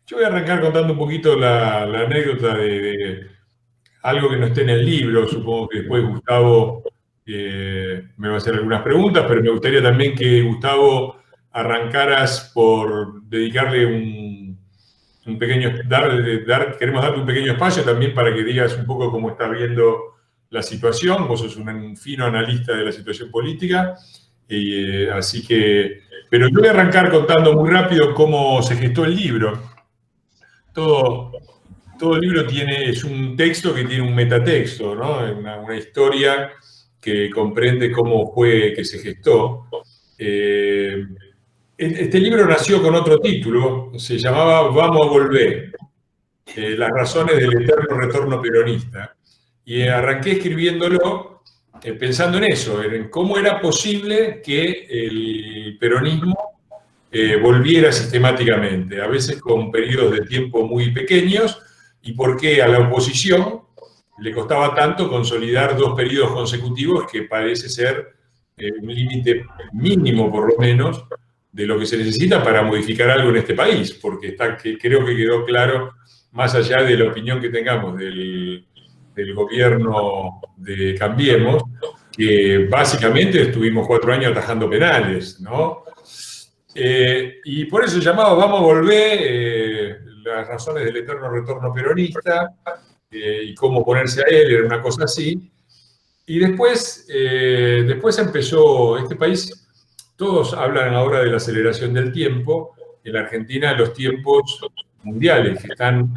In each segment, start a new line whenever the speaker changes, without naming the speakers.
Yo voy a arrancar contando un poquito la anécdota de algo que no esté en el libro. Supongo que después Gustavo me va a hacer algunas preguntas, pero me gustaría también que Gustavo arrancaras por dedicarle un pequeño, queremos darte un pequeño espacio también para que digas un poco cómo estás viendo la situación. Vos sos un fino analista de la situación política, así que, pero yo voy a arrancar contando muy rápido cómo se gestó el libro. Todo, todo libro es un texto que tiene un metatexto, ¿no? Una historia que comprende cómo fue que se gestó. Eh, este libro nació con otro título, se llamaba Vamos a volver, las razones del eterno retorno peronista. Y arranqué escribiéndolo pensando en eso, en cómo era posible que el peronismo volviera sistemáticamente, a veces con periodos de tiempo muy pequeños, y por qué a la oposición le costaba tanto consolidar dos periodos consecutivos, que parece ser un límite mínimo, por lo menos, de lo que se necesita para modificar algo en este país, porque creo que quedó claro, más allá de la opinión que tengamos del gobierno de Cambiemos, que básicamente estuvimos 4 años atajando penales, ¿no? Y por eso llamado Vamos a volver, las razones del eterno retorno peronista, y cómo ponerse a él, era una cosa así. Y después empezó este país, todos hablan ahora de la aceleración del tiempo. En la Argentina los tiempos mundiales que están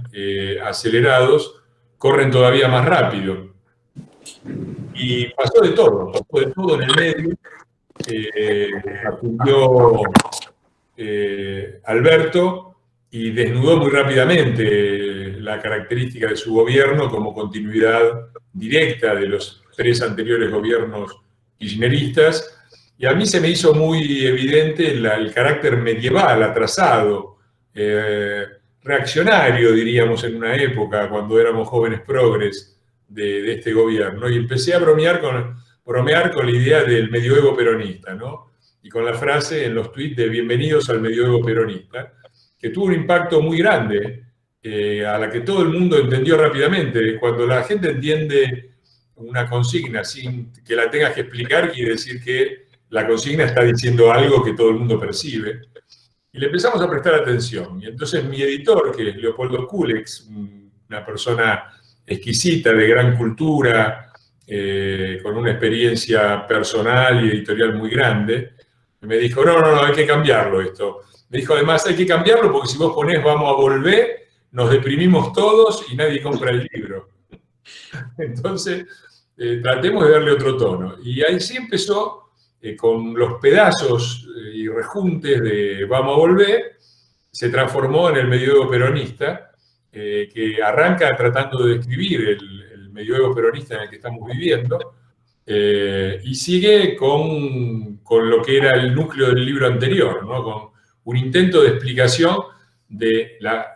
acelerados corren todavía más rápido. Y pasó de todo en el medio. Asumió Alberto y desnudó muy rápidamente la característica de su gobierno como continuidad directa de los 3 anteriores gobiernos kirchneristas. Y a mí se me hizo muy evidente el carácter medieval, atrasado, reaccionario, diríamos, en una época, cuando éramos jóvenes progres de este gobierno. Y empecé a bromear con la idea del medioevo peronista, ¿no? Y con la frase en los tweets de bienvenidos al medioevo peronista, que tuvo un impacto muy grande, a la que todo el mundo entendió rápidamente. Cuando la gente entiende una consigna sin que la tengas que explicar, quiere decir que la consigna está diciendo algo que todo el mundo percibe. Y le empezamos a prestar atención. Y entonces mi editor, que es Leopoldo Kulex, una persona exquisita, de gran cultura, con una experiencia personal y editorial muy grande, me dijo, no, hay que cambiarlo esto. Me dijo, además, hay que cambiarlo porque si vos ponés Vamos a volver, nos deprimimos todos y nadie compra el libro. Entonces, tratemos de darle otro tono. Y ahí sí empezó, con los pedazos y rejuntes de Vamos a volver, se transformó en el medioevo peronista, que arranca tratando de describir el medioevo peronista en el que estamos viviendo, y sigue con lo que era el núcleo del libro anterior, ¿no? Con un intento de explicación de la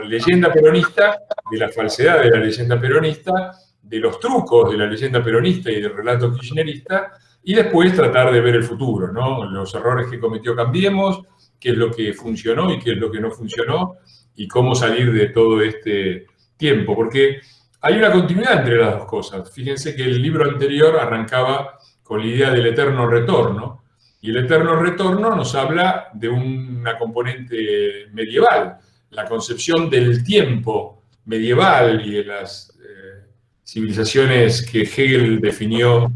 leyenda peronista, de la falsedad de la leyenda peronista, de los trucos de la leyenda peronista y del relato kirchnerista, y después tratar de ver el futuro, ¿no? Los errores que cometió Cambiemos, qué es lo que funcionó y qué es lo que no funcionó, y cómo salir de todo este tiempo, porque hay una continuidad entre las dos cosas. Fíjense que el libro anterior arrancaba con la idea del eterno retorno, y el eterno retorno nos habla de una componente medieval, la concepción del tiempo medieval y de las civilizaciones que Hegel definió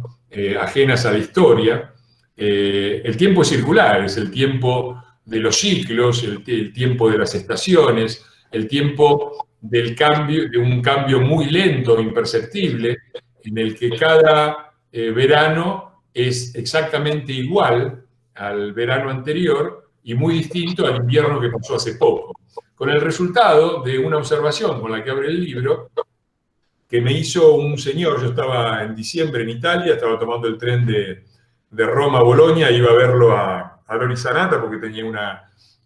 ajenas a la historia. El tiempo es circular, es el tiempo de los ciclos, el tiempo de las estaciones, el tiempo del cambio, de un cambio muy lento, imperceptible, en el que cada verano es exactamente igual al verano anterior y muy distinto al invierno que pasó hace poco. Con el resultado de una observación con la que abre el libro, que me hizo un señor. Yo estaba en diciembre en Italia, estaba tomando el tren de Roma a Bolonia, iba a verlo a Lori Sanata porque tenía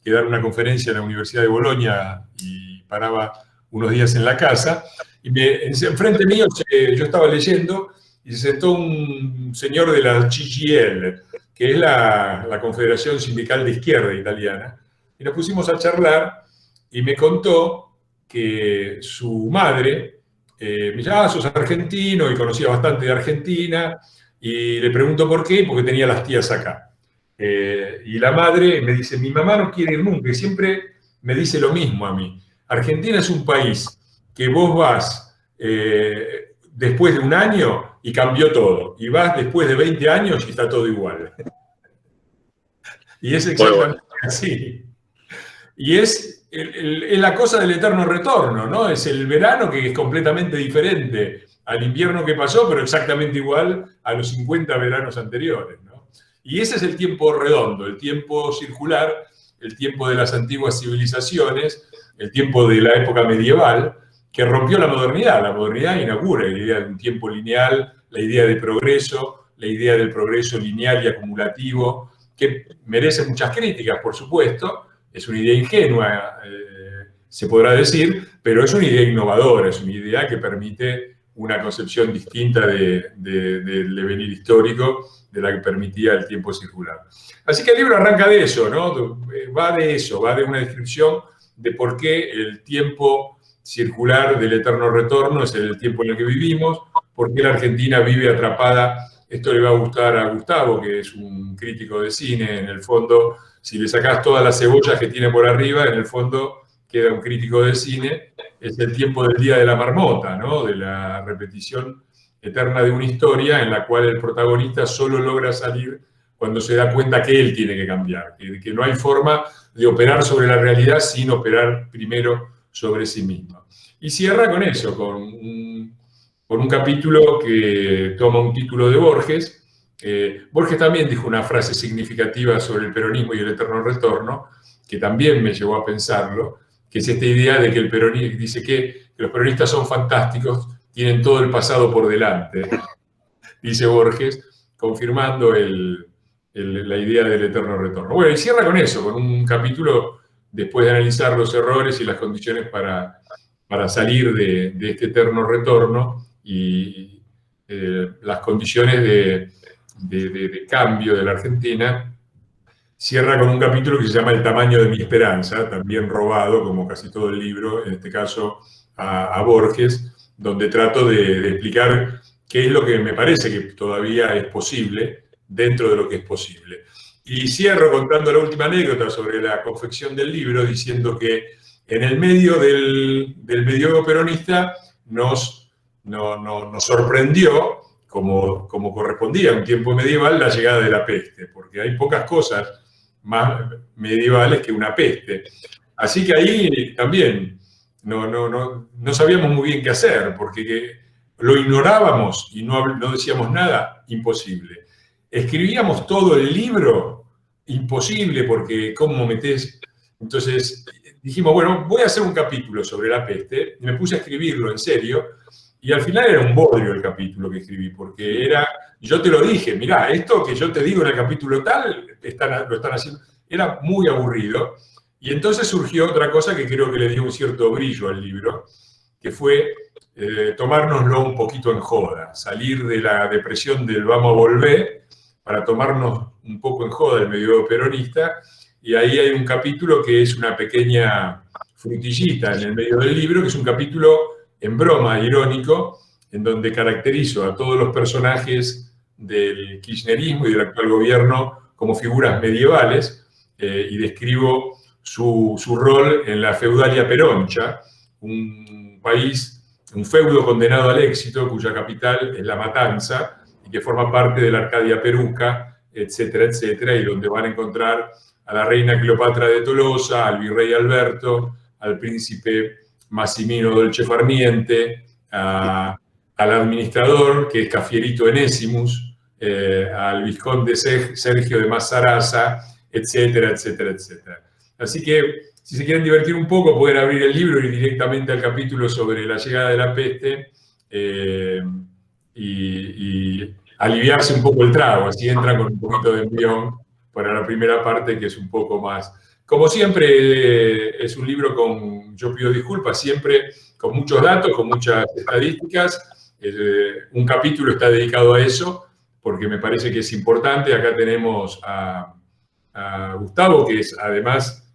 que dar una conferencia en la Universidad de Bolonia y paraba unos días en la casa. Y enfrente mío yo estaba leyendo y se sentó un señor de la CGIL, que es la Confederación Sindical de Izquierda Italiana, y nos pusimos a charlar. y me contó que su madre me dice, sos argentino, y conocía bastante de Argentina, y le pregunto por qué, porque tenía las tías acá. Y la madre me dice, mi mamá no quiere ir nunca, y siempre me dice lo mismo a mí. Argentina es un país que vos vas después de un año y cambió todo, y vas después de 20 años y está todo igual. Y es exactamente así. Y es la cosa del eterno retorno, ¿no? Es el verano que es completamente diferente al invierno que pasó, pero exactamente igual a los 50 veranos anteriores, ¿no? Y ese es el tiempo redondo, el tiempo circular, el tiempo de las antiguas civilizaciones, el tiempo de la época medieval, que rompió la modernidad. La modernidad inaugura la idea de un tiempo lineal, la idea de progreso, la idea del progreso lineal y acumulativo, que merece muchas críticas, por supuesto. Es una idea ingenua, se podrá decir, pero es una idea innovadora, es una idea que permite una concepción distinta del devenir histórico, de la que permitía el tiempo circular. Así que el libro arranca de eso, ¿no? Va de eso, va de una descripción de por qué el tiempo circular del eterno retorno es el tiempo en el que vivimos, por qué la Argentina vive atrapada. Esto le va a gustar a Gustavo, que es un crítico de cine, en el fondo. Si le sacás todas las cebollas que tiene por arriba, en el fondo queda un crítico de cine. Es el tiempo del día de la marmota, ¿no? De la repetición eterna de una historia en la cual el protagonista solo logra salir cuando se da cuenta que él tiene que cambiar, que no hay forma de operar sobre la realidad sin operar primero sobre sí mismo. Y cierra con eso, con un capítulo que toma un título de Borges. Borges también dijo una frase significativa sobre el peronismo y el eterno retorno, que también me llevó a pensarlo, que es esta idea de que el peronismo dice que los peronistas son fantásticos, tienen todo el pasado por delante, dice Borges, confirmando la idea del eterno retorno. Bueno, y cierra con eso, con un capítulo después de analizar los errores y las condiciones para salir de este eterno retorno y las condiciones de cambio de la Argentina. Cierra con un capítulo que se llama El tamaño de mi esperanza, también robado, como casi todo el libro, en este caso a Borges, donde trato de explicar qué es lo que me parece que todavía es posible dentro de lo que es posible. Y cierro contando la última anécdota sobre la confección del libro, diciendo que en el medio del medioevo peronista nos sorprendió, como correspondía a un tiempo medieval, la llegada de la peste, porque hay pocas cosas más medievales que una peste. Así que ahí también no sabíamos muy bien qué hacer, porque lo ignorábamos y no decíamos nada, imposible. Escribíamos todo el libro, imposible, porque ¿cómo metés? Entonces dijimos, bueno, voy a hacer un capítulo sobre la peste, y me puse a escribirlo en serio, y al final era un bodrio el capítulo que escribí, porque yo te lo dije, mirá, esto que yo te digo en el capítulo tal, lo están haciendo, era muy aburrido. Y entonces surgió otra cosa que creo que le dio un cierto brillo al libro, que fue tomárnoslo un poquito en joda, salir de la depresión del vamos a volver, para tomarnos un poco en joda el medioevo peronista, y ahí hay un capítulo que es una pequeña frutillita en el medio del libro, que es un capítulo en broma, irónico, en donde caracterizo a todos los personajes del kirchnerismo y del actual gobierno como figuras medievales, y describo su rol en la feudalia peroncha, un país, un feudo condenado al éxito, cuya capital es La Matanza, y que forma parte de la Arcadia Peruca, etcétera, etcétera, y donde van a encontrar a la reina Cleopatra de Tolosa, al virrey Alberto, al príncipe Massimino Dolce Farniente, al administrador, que es Cafierito Enésimus, al vizconde Sergio de Mazaraza, etcétera, etcétera, etcétera. Así que, si se quieren divertir un poco, pueden abrir el libro y ir directamente al capítulo sobre la llegada de la peste, y aliviarse un poco el trago, así entran con un poquito de envión para la primera parte, que es un poco más. Como siempre, es un libro yo pido disculpas, siempre con muchos datos, con muchas estadísticas. Un capítulo está dedicado a eso, porque me parece que es importante. Acá tenemos a Gustavo, que es además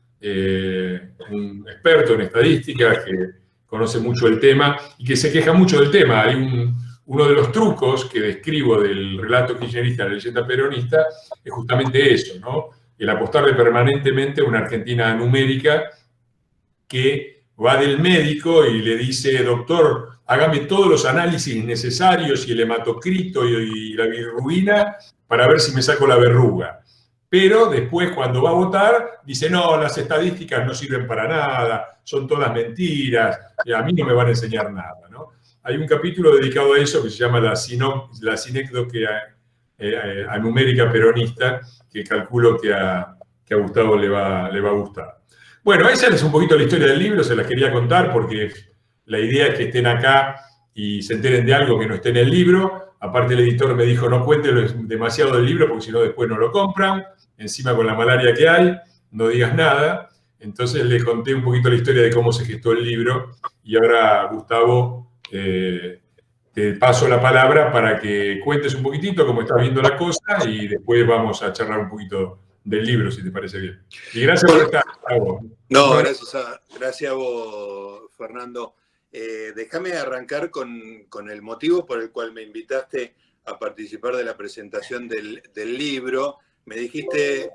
un experto en estadística que conoce mucho el tema y que se queja mucho del tema. Hay uno de los trucos que describo del relato kirchnerista, de la leyenda peronista, es justamente eso, ¿no? El apostarle permanentemente a una Argentina numérica que va del médico y le dice, doctor, hágame todos los análisis necesarios y el hematocrito y la bilirrubina para ver si me saco la verruga. Pero después, cuando va a votar, dice, no, las estadísticas no sirven para nada, son todas mentiras, a mí no me van a enseñar nada, ¿no? Hay un capítulo dedicado a eso que se llama la sinécdoque numérica peronista, que calculo que a Gustavo le va a gustar. Bueno, esa es un poquito la historia del libro, se las quería contar porque la idea es que estén acá y se enteren de algo que no esté en el libro. Aparte el editor me dijo, no cuentes demasiado del libro porque si no después no lo compran. Encima con la malaria que hay, no digas nada. Entonces le conté un poquito la historia de cómo se gestó el libro y ahora, Gustavo, te paso la palabra para que cuentes un poquitito cómo estás viendo la cosa y después vamos a charlar un poquito del libro, si te parece bien. Y gracias por estar, Gustavo.
No, gracias a vos, Fernando. Déjame arrancar con el motivo por el cual me invitaste a participar de la presentación del libro. Me dijiste,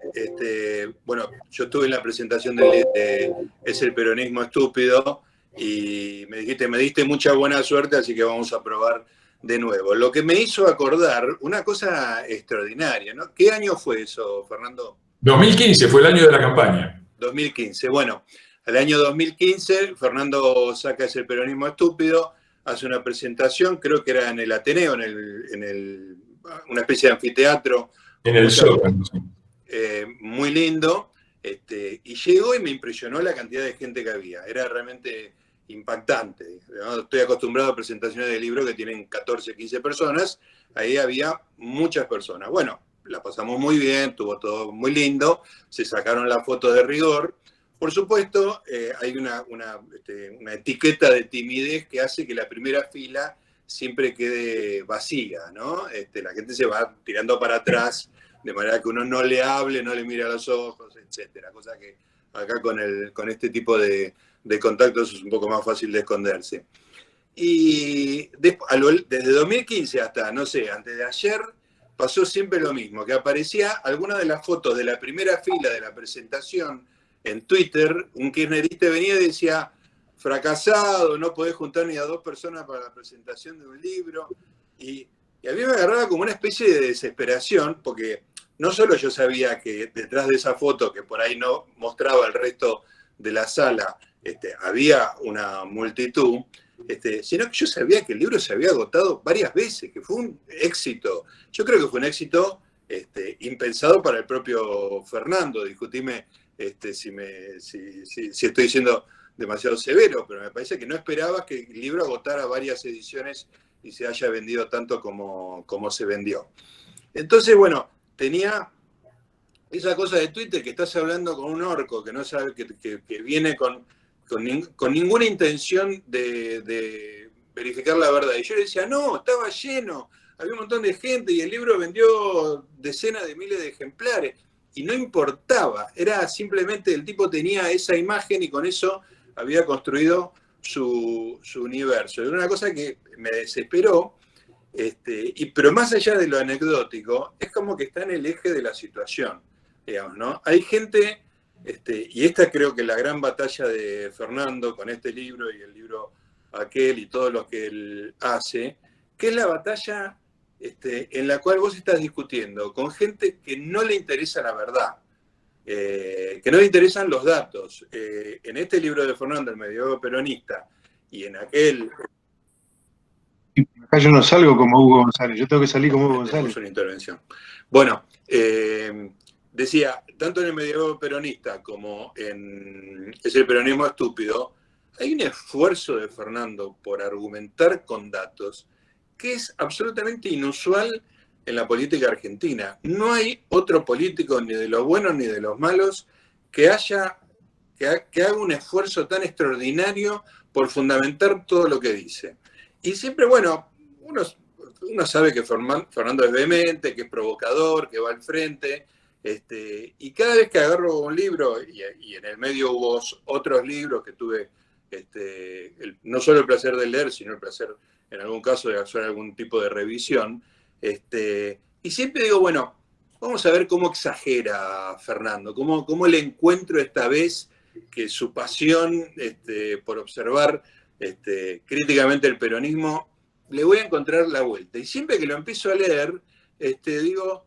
bueno, yo estuve en la presentación de Es el peronismo estúpido, y me dijiste, me diste mucha buena suerte, así que vamos a probar de nuevo. Lo que me hizo acordar una cosa extraordinaria, ¿no? ¿Qué año fue eso, Fernando?
2015 fue el año de la campaña.
2015, bueno, al año 2015, Fernando saca Es el peronismo estúpido, hace una presentación, creo que era en el Ateneo, una especie de anfiteatro.
En el Sótano.
Muy lindo, y llegó y me impresionó la cantidad de gente que había, era realmente impactante, ¿no? Estoy acostumbrado a presentaciones de libros que tienen 14, 15 personas, ahí había muchas personas. Bueno, la pasamos muy bien, estuvo todo muy lindo, se sacaron las fotos de rigor. Por supuesto, hay una etiqueta de timidez que hace que la primera fila siempre quede vacía, ¿no? La gente se va tirando para atrás, de manera que uno no le hable, no le mire a los ojos, etcétera. Cosa que acá con este tipo de contactos es un poco más fácil de esconderse. Y desde 2015 hasta, no sé, antes de ayer, pasó siempre lo mismo, que aparecía alguna de las fotos de la primera fila de la presentación en Twitter, un kirchnerista venía y decía, fracasado, no podés juntar ni a 2 personas para la presentación de un libro, y a mí me agarraba como una especie de desesperación, porque no solo yo sabía que detrás de esa foto, que por ahí no mostraba el resto de la sala, había una multitud, sino que yo sabía que el libro se había agotado varias veces, que fue un éxito. Yo creo que fue un éxito impensado para el propio Fernando. Discutime si estoy siendo demasiado severo, pero me parece que no esperaba que el libro agotara varias ediciones y se haya vendido tanto como se vendió. Entonces, bueno, tenía esa cosa de Twitter que estás hablando con un orco que no sabe, que viene con ninguna intención de verificar la verdad. Y yo le decía, no, estaba lleno, había un montón de gente y el libro vendió decenas de miles de ejemplares. Y no importaba, era simplemente el tipo tenía esa imagen y con eso había construido su universo. Era una cosa que me desesperó, pero más allá de lo anecdótico, es como que está en el eje de la situación, digamos, ¿no? Hay gente, y esta creo que es la gran batalla de Fernando con este libro y el libro aquel y todo lo que él hace, que es la batalla en la cual vos estás discutiendo con gente que no le interesa la verdad, que no le interesan los datos. En este libro de Fernando, El medioevo peronista, y en aquel...
Acá yo no salgo como Hugo González, yo tengo que salir como Hugo González.
Tenemos una intervención. Bueno, decía, tanto en El medioevo peronista como en Es el peronismo estúpido, hay un esfuerzo de Fernando por argumentar con datos que es absolutamente inusual en la política argentina. No hay otro político, ni de los buenos ni de los malos, que haga un esfuerzo tan extraordinario por fundamentar todo lo que dice. Y siempre, bueno, uno sabe que Fernando es vehemente, que es provocador, que va al frente, Y cada vez que agarro un libro, y en el medio hubo otros libros que tuve, no solo el placer de leer, sino el placer, en algún caso, de hacer algún tipo de revisión, y siempre digo, bueno, vamos a ver cómo exagera Fernando, cómo le encuentro esta vez que su pasión por observar críticamente el peronismo, le voy a encontrar la vuelta. Y siempre que lo empiezo a leer, digo,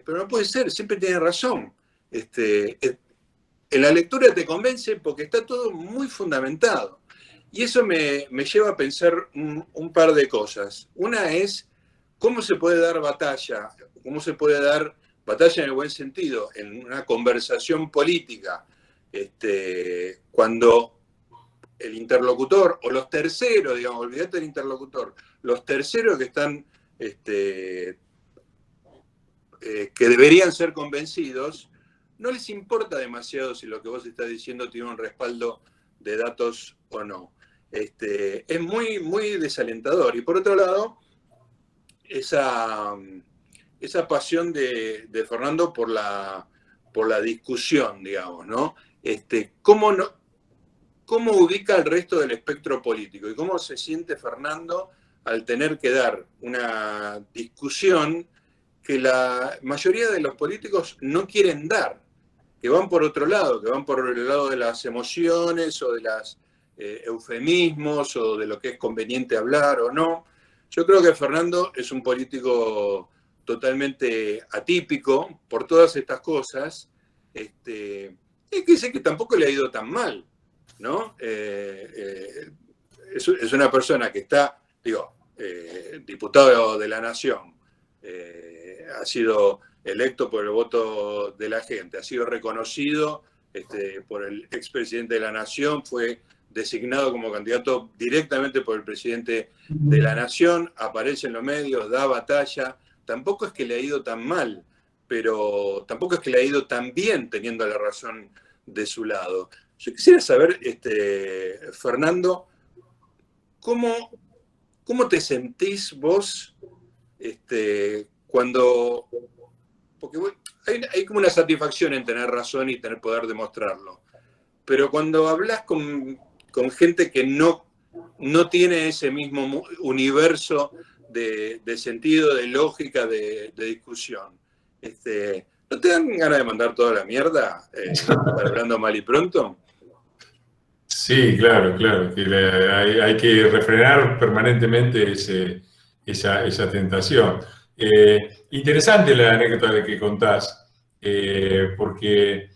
pero no puede ser, siempre tiene razón. En la lectura te convence porque está todo muy fundamentado. Y eso me lleva a pensar un par de cosas. Una es cómo se puede dar batalla, cómo se puede dar batalla en el buen sentido, en una conversación política, cuando el interlocutor o los terceros, digamos, olvídate del interlocutor, los terceros que están, que deberían ser convencidos, no les importa demasiado si lo que vos estás diciendo tiene un respaldo de datos o no. Es muy, muy desalentador. Y por otro lado, esa pasión de Fernando por la discusión, digamos, ¿no? ¿Cómo ubica al resto del espectro político? ¿Y cómo se siente Fernando al tener que dar una discusión que la mayoría de los políticos no quieren dar, que van por otro lado, que van por el lado de las emociones o de los eufemismos o de lo que es conveniente hablar o no? Yo creo que Fernando es un político totalmente atípico por todas estas cosas, y que sé que tampoco le ha ido tan mal, ¿no? Es una persona que está, diputado de la Nación, ha sido electo por el voto de la gente, ha sido reconocido por el expresidente de la Nación, fue designado como candidato directamente por el presidente de la Nación, aparece en los medios, da batalla. Tampoco es que le ha ido tan mal, pero tampoco es que le ha ido tan bien teniendo la razón de su lado. Yo quisiera saber, Fernando, ¿cómo te sentís vos cuando... Porque hay como una satisfacción en tener razón y tener poder demostrarlo. Pero cuando hablas con gente que no tiene ese mismo universo de sentido, de lógica, de discusión, ¿no te dan ganas de mandar toda la mierda, hablando mal y pronto?
Sí, claro, que hay que refrenar permanentemente esa tentación. Interesante la anécdota de que contás, porque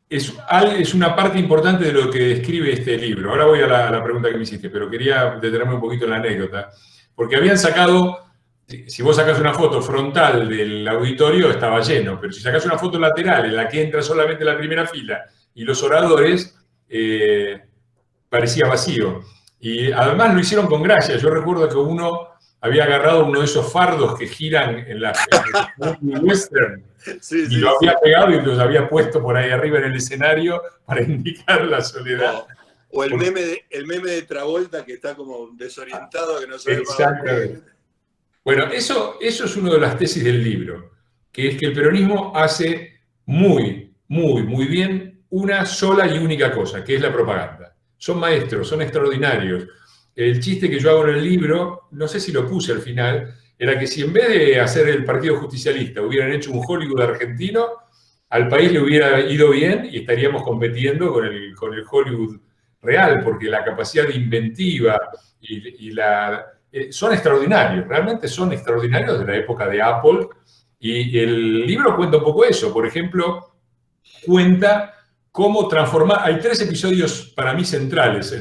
es una parte importante de lo que describe este libro. Ahora voy a la pregunta que me hiciste, pero quería detenerme un poquito en la anécdota, porque habían sacado, si vos sacás una foto frontal del auditorio, estaba lleno, pero si sacás una foto lateral en la que entra solamente la primera fila y los oradores, parecía vacío. Y además lo hicieron con gracia. Yo recuerdo que uno había agarrado uno de esos fardos que giran en la western, y lo había pegado y los había puesto por ahí arriba en el escenario para indicar la soledad.
O el meme de Travolta, que está como desorientado, que no sabe para dónde.
Bueno, eso es una de las tesis del libro, que es que el peronismo hace muy, muy, muy bien una sola y única cosa, que es la propaganda. Son maestros, son extraordinarios. El chiste que yo hago en el libro, no sé si lo puse al final, era que si en vez de hacer el Partido Justicialista hubieran hecho un Hollywood argentino, al país le hubiera ido bien y estaríamos compitiendo con el Hollywood real, porque la capacidad de inventiva son extraordinarios, realmente son extraordinarios de la época de Apple. Y el libro cuenta un poco eso. Por ejemplo, cuenta cómo transformar... Hay 3 episodios para mí centrales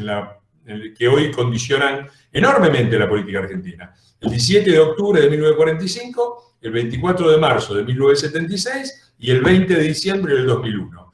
que hoy condicionan enormemente la política argentina. El 17 de octubre de 1945, el 24 de marzo de 1976 y el 20 de diciembre del 2001.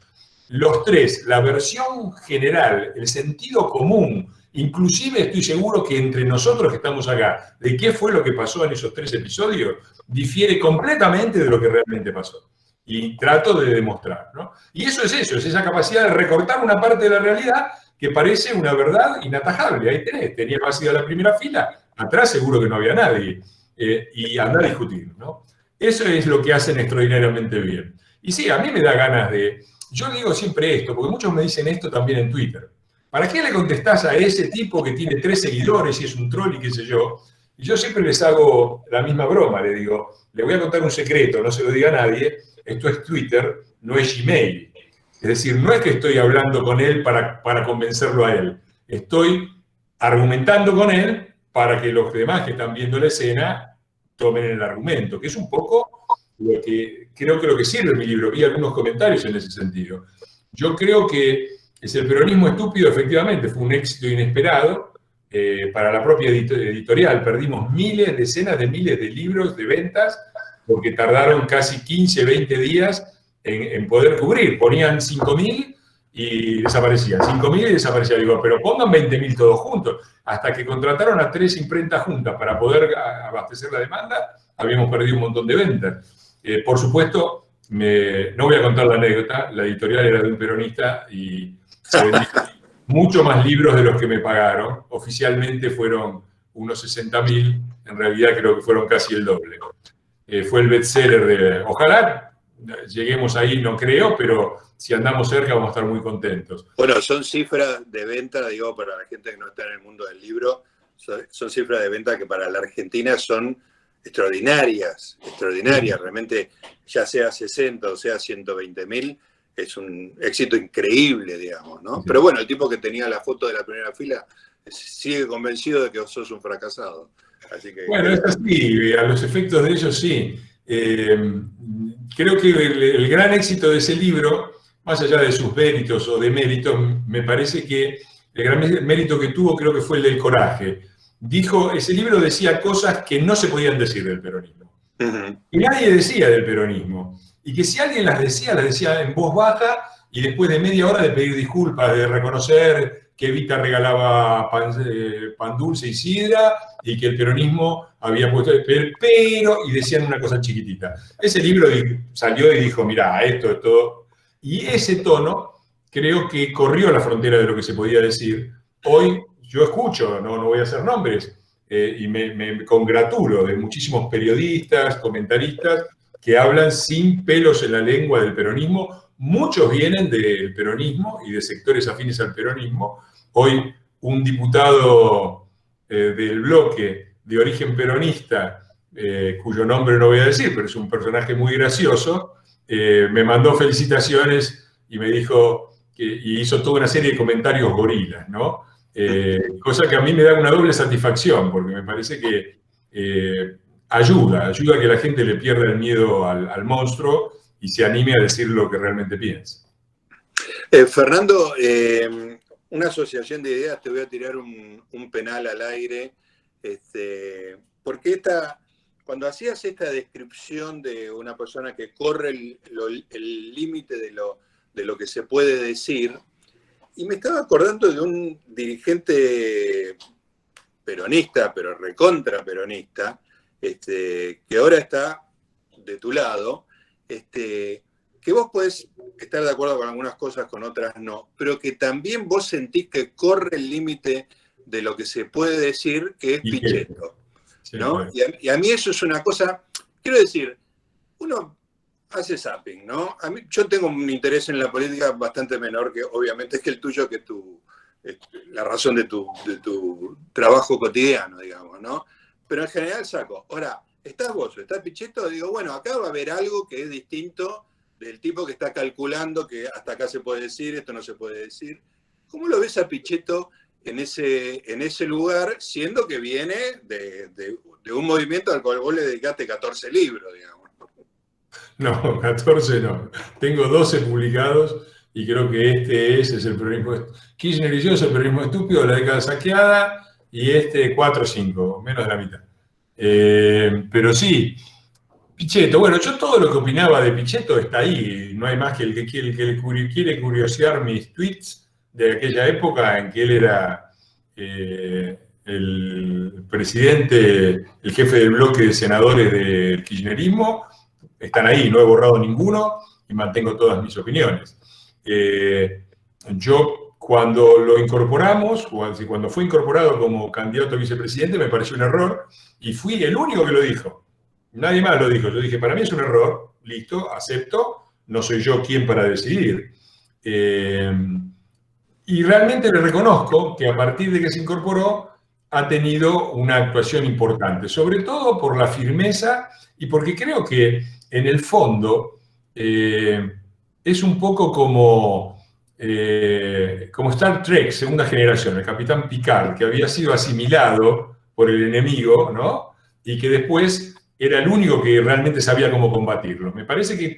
Los 3, la versión general, el sentido común, inclusive estoy seguro que entre nosotros que estamos acá, de qué fue lo que pasó en esos 3 episodios, difiere completamente de lo que realmente pasó. Y trato de demostrar, ¿no? Y eso, es esa capacidad de recortar una parte de la realidad que parece una verdad inatajable. Ahí tenía vacía la primera fila, atrás seguro que no había nadie, y andar a discutir, ¿no? Eso es lo que hacen extraordinariamente bien. Y sí, a mí me da ganas de... Yo digo siempre esto, porque muchos me dicen esto también en Twitter. ¿Para qué le contestás a ese tipo que tiene 3 seguidores y es un troll y qué sé yo? Y yo siempre les hago la misma broma, le digo, le voy a contar un secreto, no se lo diga a nadie, esto es Twitter, no es Gmail. Es decir, no es que estoy hablando con él para convencerlo a él, estoy argumentando con él para que los demás que están viendo la escena tomen el argumento, que es un poco lo que creo que lo que sirve en mi libro. Vi algunos comentarios en ese sentido. Yo creo que es el peronismo estúpido, efectivamente, fue un éxito inesperado para la propia editorial. Perdimos miles, decenas de miles de libros de ventas porque tardaron casi 15, 20 días en poder cubrir. Ponían 5.000 y desaparecían. 5.000 y desaparecían. Digo, pero pongan 20.000 todos juntos. Hasta que contrataron a 3 imprentas juntas para poder abastecer la demanda, habíamos perdido un montón de ventas. Por supuesto, no voy a contar la anécdota, la editorial era de un peronista y se vendieron mucho más libros de los que me pagaron. Oficialmente fueron unos 60.000, en realidad creo que fueron casi el doble. Fue el bestseller de... Ojalá lleguemos ahí, no creo, pero si andamos cerca vamos a estar muy contentos.
Bueno, son cifras de venta, digo, para la gente que no está en el mundo del libro, son cifras de venta que para la Argentina son extraordinarias, realmente, ya sea 60 o sea 120.000, es un éxito increíble, digamos, ¿no? Sí. Pero bueno, el tipo que tenía la foto de la primera fila sigue convencido de que sos un fracasado. Así que,
bueno, es así, a los efectos de ellos sí. Creo que el gran éxito de ese libro, más allá de sus méritos o deméritos, me parece que el gran mérito que tuvo creo que fue el del coraje. Ese libro decía cosas que no se podían decir del peronismo. Y nadie decía del peronismo. Y que si alguien las decía en voz baja y después de media hora de pedir disculpas, de reconocer que Evita regalaba pan dulce y sidra y que el peronismo había puesto pero, y decían una cosa chiquitita. Ese libro salió y dijo, mirá, esto es todo. Y ese tono creo que corrió la frontera de lo que se podía decir. Hoy yo escucho, no voy a hacer nombres, y me congratulo de muchísimos periodistas, comentaristas, que hablan sin pelos en la lengua del peronismo. Muchos vienen del peronismo y de sectores afines al peronismo. Hoy un diputado del bloque de origen peronista, cuyo nombre no voy a decir, pero es un personaje muy gracioso, me mandó felicitaciones y me dijo, y hizo toda una serie de comentarios gorilas, ¿no? Cosa que a mí me da una doble satisfacción, porque me parece que ayuda a que la gente le pierda el miedo al monstruo y se anime a decir lo que realmente piensa.
Fernando, una asociación de ideas, te voy a tirar un penal al aire, porque cuando hacías esta descripción de una persona que corre el límite de lo que se puede decir, y me estaba acordando de un dirigente peronista, pero recontra peronista, que ahora está de tu lado, que vos podés estar de acuerdo con algunas cosas, con otras no, pero que también vos sentís que corre el límite de lo que se puede decir, que es Pichetto, ¿no? Sí, claro. Y a mí eso es una cosa, quiero decir, uno hace zapping, ¿no? Yo tengo un interés en la política bastante menor, que obviamente es que el tuyo, que la razón de tu trabajo cotidiano, digamos, ¿no? Pero en general saco. Ahora, estás vos, está Pichetto, digo, bueno, acá va a haber algo que es distinto del tipo que está calculando que hasta acá se puede decir, esto no se puede decir. ¿Cómo lo ves a Pichetto en ese lugar, siendo que viene de un movimiento al cual vos le dedicaste 14 libros, digamos?
No, 14 no. Tengo 12 publicados y creo que este es el peronismo. Kirchner y yo es el peronismo estúpido de la década saqueada y 4 o 5, menos de la mitad. Pero sí, Pichetto, bueno, yo todo lo que opinaba de Pichetto está ahí. No hay más que el que quiere curiosear mis tweets de aquella época en que él era el presidente, el jefe del bloque de senadores del kirchnerismo. Están ahí, no he borrado ninguno y mantengo todas mis opiniones. Yo, cuando lo incorporamos, cuando fue incorporado como candidato a vicepresidente, me pareció un error y fui el único que lo dijo. Nadie más lo dijo. Yo dije, para mí es un error, listo, acepto, no soy yo quien para decidir. Eh, y realmente le reconozco que a partir de que se incorporó ha tenido una actuación importante, sobre todo por la firmeza y porque creo que en el fondo es un poco como Star Trek, segunda generación, el Capitán Picard, que había sido asimilado por el enemigo, ¿no? Y que después era el único que realmente sabía cómo combatirlo. Me parece que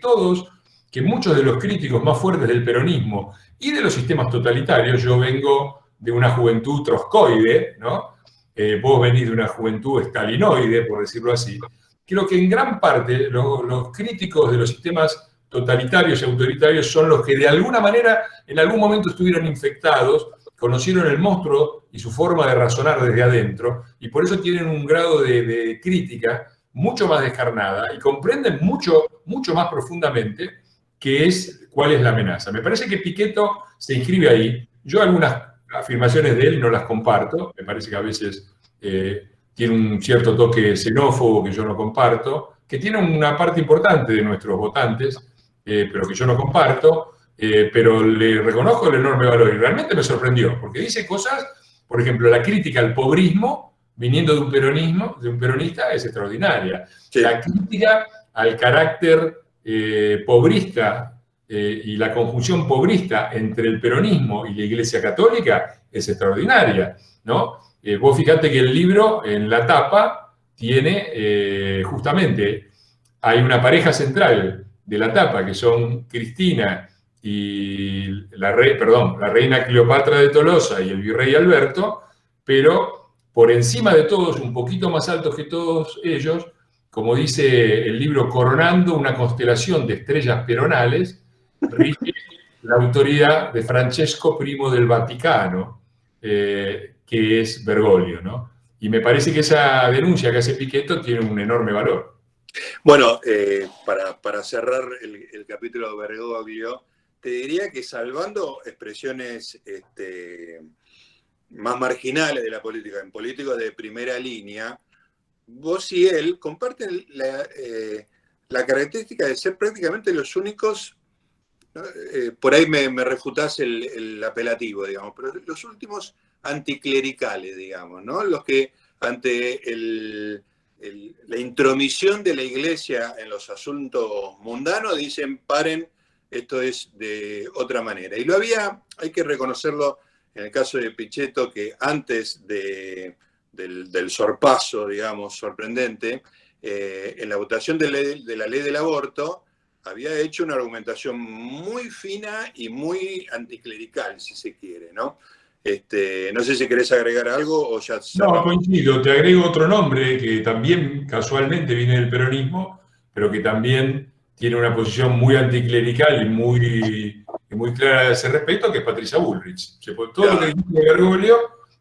muchos de los críticos más fuertes del peronismo y de los sistemas totalitarios, yo vengo de una juventud trotskoide, ¿no? Vos venís de una juventud estalinoide, por decirlo así. Creo que en gran parte los críticos de los sistemas totalitarios y autoritarios son los que de alguna manera en algún momento estuvieron infectados, conocieron el monstruo y su forma de razonar desde adentro, y por eso tienen un grado de crítica mucho más descarnada y comprenden mucho, mucho más profundamente cuál es la amenaza. Me parece que Pichetto se inscribe ahí. Yo algunas afirmaciones de él no las comparto, me parece que a veces tiene un cierto toque xenófobo que yo no comparto, que tiene una parte importante de nuestros votantes, pero que yo no comparto, pero le reconozco el enorme valor y realmente me sorprendió, porque dice cosas, por ejemplo, la crítica al pobrismo, viniendo de un peronista, es extraordinaria.
Sí.
La crítica al carácter pobrista y la conjunción pobrista entre el peronismo y la Iglesia Católica es extraordinaria, ¿no? Vos fijate que el libro, en la tapa, tiene justamente, hay una pareja central de la tapa, que son Cristina y la reina Cleopatra de Tolosa y el virrey Alberto, pero por encima de todos, un poquito más altos que todos ellos, como dice el libro, coronando una constelación de estrellas peronales, rige la autoridad de Francesco I del Vaticano, que es Bergoglio, ¿no? Y me parece que esa denuncia que hace Pichetto tiene un enorme valor.
Bueno, para cerrar el capítulo de Bergoglio, te diría que salvando expresiones más marginales de la política, en políticos de primera línea, vos y él comparten la característica de ser prácticamente los únicos, ¿no? Por ahí me refutás el apelativo, digamos, pero los últimos anticlericales, digamos, ¿no? Los que ante la intromisión de la Iglesia en los asuntos mundanos dicen, paren, esto es de otra manera. Y hay que reconocerlo en el caso de Pichetto, que antes del sorpaso, digamos, sorprendente, en la votación de la ley del aborto, había hecho una argumentación muy fina y muy anticlerical, si se quiere, ¿no? No sé si querés agregar algo o ya...
No, coincido. Te agrego otro nombre que también casualmente viene del peronismo, pero que también tiene una posición muy anticlerical y muy clara a ese respecto, que es Patricia Bullrich. Todo lo que dice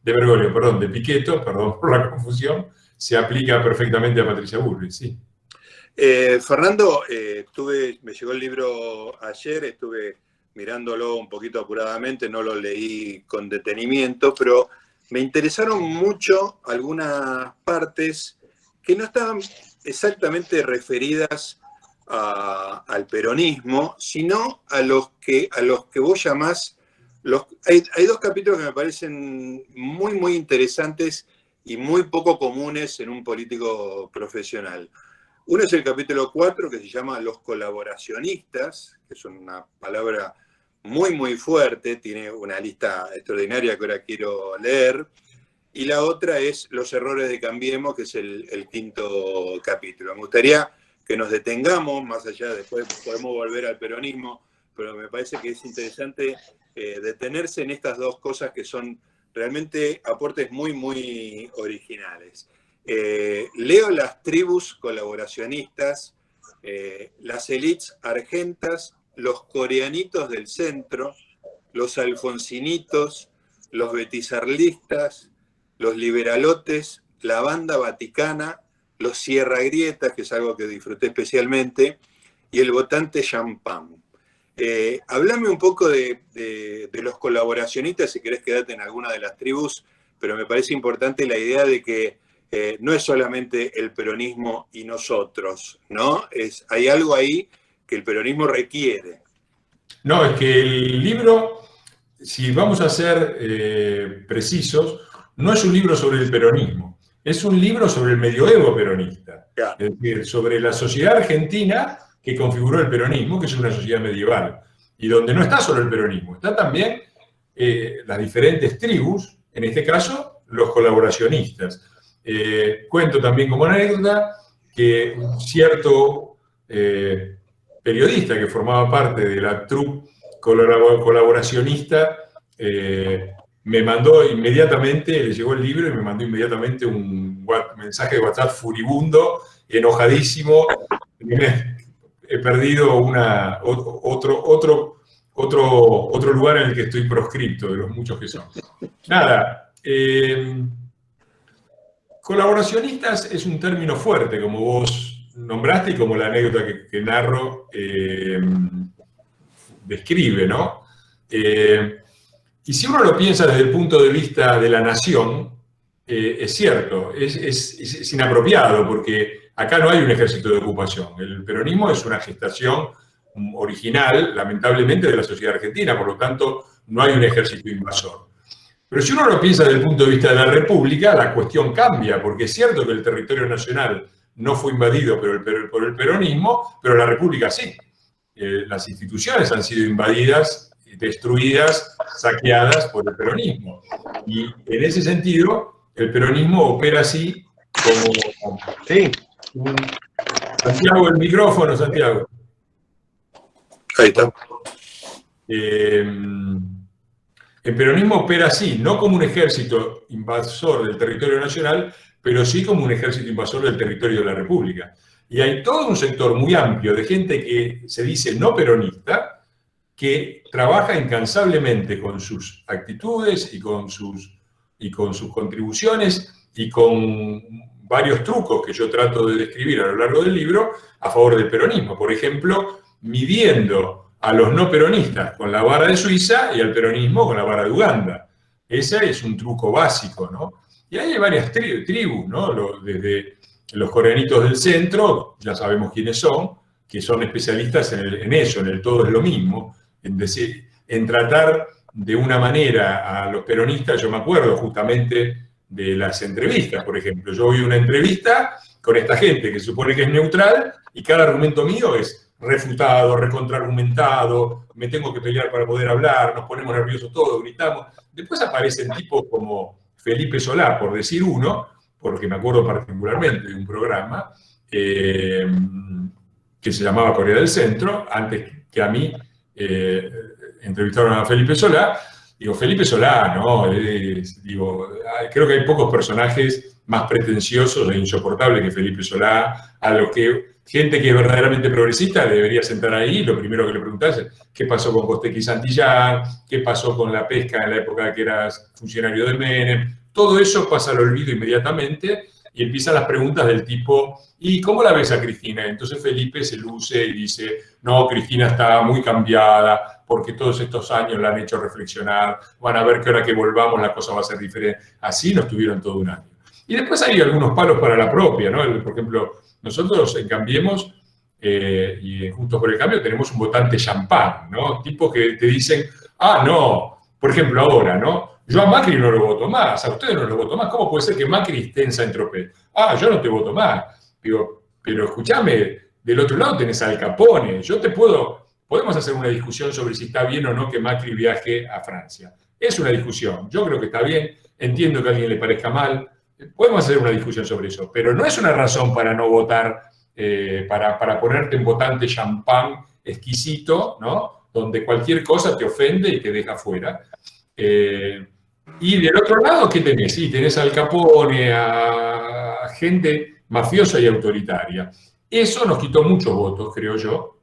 de Pichetto, perdón por la confusión, se aplica perfectamente a Patricia Bullrich, sí.
Fernando, me llegó el libro ayer, estuve mirándolo un poquito apuradamente, no lo leí con detenimiento, pero me interesaron mucho algunas partes que no estaban exactamente referidas al peronismo, sino a los que vos llamás... Hay dos capítulos que me parecen muy, muy interesantes y muy poco comunes en un político profesional. Uno es el capítulo 4, que se llama Los colaboracionistas, que es una palabra muy, muy fuerte, tiene una lista extraordinaria que ahora quiero leer. Y la otra es Los errores de Cambiemos, que es el quinto capítulo. Me gustaría que nos detengamos, más allá, después podemos volver al peronismo, pero me parece que es interesante detenerse en estas dos cosas que son realmente aportes muy, muy originales. Leo las tribus colaboracionistas, las élites argentas, los coreanitos del centro, los alfonsinitos, los betizarlistas, los liberalotes, la banda vaticana, los Sierra Grietas, que es algo que disfruté especialmente, y el votante champán. Hablame un poco de los colaboracionistas, si querés quedarte en alguna de las tribus, pero me parece importante la idea de que no es solamente el peronismo y nosotros, ¿no? Hay algo ahí que el peronismo requiere.
No, es que el libro, si vamos a ser precisos, no es un libro sobre el peronismo, es un libro sobre el medioevo peronista.
Claro.
Es decir, sobre la sociedad argentina que configuró el peronismo, que es una sociedad medieval, y donde no está solo el peronismo, está también las diferentes tribus, en este caso, los colaboracionistas. Cuento también como anécdota que un cierto periodista que formaba parte de la troupe colaboracionista me mandó inmediatamente, le llegó el libro y me mandó inmediatamente un mensaje de WhatsApp furibundo, enojadísimo. He perdido otro lugar en el que estoy proscripto, de los muchos que son. Nada, colaboracionistas es un término fuerte, como vos nombraste y como la anécdota que narro describe, ¿no? Y si uno lo piensa desde el punto de vista de la nación, es cierto, es inapropiado, porque acá no hay un ejército de ocupación. El peronismo es una gestación original, lamentablemente, de la sociedad argentina, por lo tanto, no hay un ejército invasor. Pero si uno lo piensa desde el punto de vista de la República, la cuestión cambia, porque es cierto que el territorio nacional no fue invadido por el peronismo, pero la República sí. Las instituciones han sido invadidas, destruidas, saqueadas por el peronismo. Y en ese sentido, el peronismo opera así como...
Sí.
Santiago, el micrófono, Santiago.
Ahí está.
El peronismo opera así, no como un ejército invasor del territorio nacional, pero sí como un ejército invasor del territorio de la República. Y hay todo un sector muy amplio de gente que se dice no peronista, que trabaja incansablemente con sus actitudes y con sus contribuciones y con varios trucos que yo trato de describir a lo largo del libro a favor del peronismo. Por ejemplo, midiendo a los no peronistas con la vara de Suiza y al peronismo con la vara de Uganda. Ese es un truco básico, ¿no? Y hay varias tribus, ¿no? Desde los coreanitos del centro, ya sabemos quiénes son, que son especialistas en eso, en el todo es lo mismo, en tratar de una manera a los peronistas. Yo me acuerdo justamente de las entrevistas, por ejemplo. Yo vi una entrevista con esta gente que se supone que es neutral y cada argumento mío es refutado, recontraargumentado, me tengo que pelear para poder hablar, nos ponemos nerviosos todos, gritamos. Después aparecen tipos como Felipe Solá, por decir uno, porque me acuerdo particularmente de un programa que se llamaba Corea del Centro, antes que a mí entrevistaron a Felipe Solá. Digo, Felipe Solá, ¿no? Creo que hay pocos personajes más pretenciosos e insoportables que Felipe Solá, a los que gente que es verdaderamente progresista debería sentar ahí. Lo primero que le preguntás es qué pasó con Costequi y Santillán, qué pasó con la pesca en la época que eras funcionario de Menem. Todo eso pasa al olvido inmediatamente y empiezan las preguntas del tipo, ¿y cómo la ves a Cristina? Entonces Felipe se luce y dice, no, Cristina está muy cambiada porque todos estos años la han hecho reflexionar, van a ver que ahora que volvamos la cosa va a ser diferente. Así nos tuvieron todo un año. Y después hay algunos palos para la propia, ¿no? Por ejemplo, nosotros en Cambiemos y en Juntos por el Cambio tenemos un votante champán, ¿no? Tipos que te dicen, ah, no, por ejemplo ahora, ¿no? Yo a Macri no lo voto más, a ustedes no lo voto más. ¿Cómo puede ser que Macri esté en Saint-Tropez? Ah, yo no te voto más. Digo, pero escúchame, del otro lado tenés a Al Capone. Podemos hacer una discusión sobre si está bien o no que Macri viaje a Francia. Es una discusión. Yo creo que está bien. Entiendo que a alguien le parezca mal. Podemos hacer una discusión sobre eso. Pero no es una razón para no votar, para ponerte en votante champán exquisito, ¿no? Donde cualquier cosa te ofende y te deja fuera. Y del otro lado, ¿qué tenés? Sí, tenés a Al Capone, a gente mafiosa y autoritaria. Eso nos quitó muchos votos, creo yo.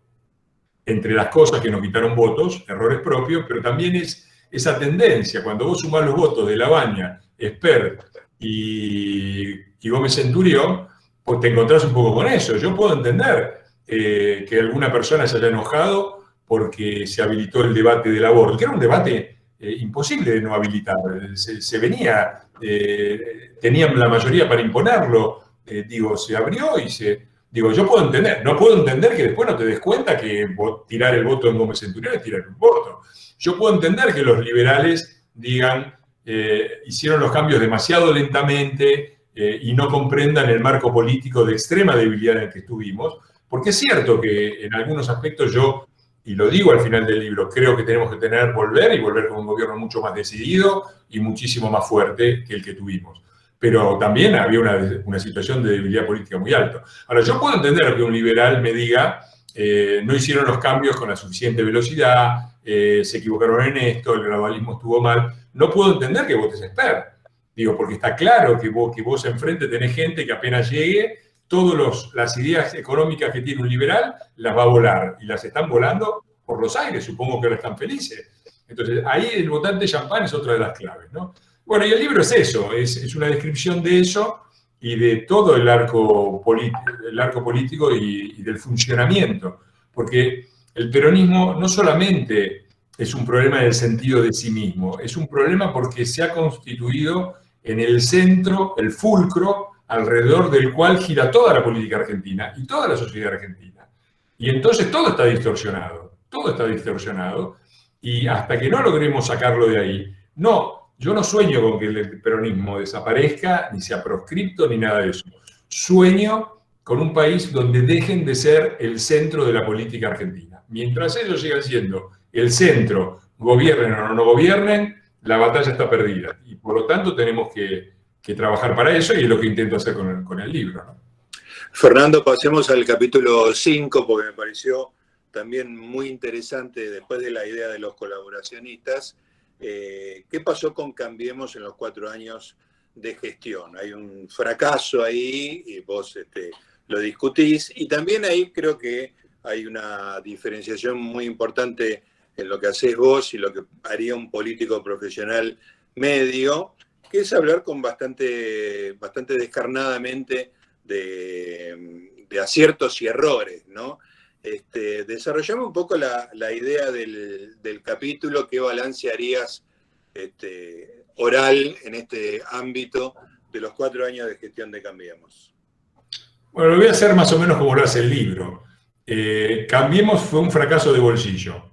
Entre las cosas que nos quitaron votos, errores propios, pero también es esa tendencia. Cuando vos sumás los votos de Labaña, Espert y Gómez Centurión, pues te encontrás un poco con eso. Yo puedo entender que alguna persona se haya enojado porque se habilitó el debate del aborto, que era un debate imposible de no habilitar. Se venía, tenían la mayoría para imponerlo, se abrió y Digo, yo puedo entender, no puedo entender que después no te des cuenta que tirar el voto en Gómez Centurión es tirar un voto. Yo puedo entender que los liberales digan, hicieron los cambios demasiado lentamente y no comprendan el marco político de extrema debilidad en el que estuvimos, porque es cierto que en algunos aspectos yo, y lo digo al final del libro, creo que tenemos que volver con un gobierno mucho más decidido y muchísimo más fuerte que el que tuvimos. Pero también había una situación de debilidad política muy alta. Ahora, yo puedo entender que un liberal me diga, no hicieron los cambios con la suficiente velocidad, se equivocaron en esto, el gradualismo estuvo mal. No puedo entender que votes Esper. Porque está claro que vos enfrente tenés gente que apenas llegue, todas las ideas económicas que tiene un liberal las va a volar, y las están volando por los aires, supongo que ahora están felices. Entonces, ahí el votante champán es otra de las claves, ¿no? Bueno, y el libro es eso, es una descripción de eso y de todo el arco político y del funcionamiento. Porque el peronismo no solamente es un problema en el sentido de sí mismo, es un problema porque se ha constituido en el centro, el fulcro, alrededor del cual gira toda la política argentina y toda la sociedad argentina. Y entonces todo está distorsionado, y hasta que no logremos sacarlo de ahí, yo no sueño con que el peronismo desaparezca, ni sea proscripto, ni nada de eso. Sueño con un país donde dejen de ser el centro de la política argentina. Mientras ellos sigan siendo el centro, gobiernen o no gobiernen, la batalla está perdida. Y por lo tanto tenemos que trabajar para eso, y es lo que intento hacer con el libro, ¿no?
Fernando, pasemos al capítulo 5, porque me pareció también muy interesante, después de la idea de los colaboracionistas. ¿Qué pasó con Cambiemos en los 4 años de gestión? Hay un fracaso ahí, y vos lo discutís, y también ahí creo que hay una diferenciación muy importante en lo que hacés vos y lo que haría un político profesional medio, que es hablar con bastante descarnadamente de aciertos y errores, ¿no? Desarrollame un poco la idea del capítulo. ¿Qué balance harías oral en este ámbito de los 4 años de gestión de Cambiemos?
Bueno, lo voy a hacer más o menos como lo hace el libro. Cambiemos fue un fracaso de bolsillo.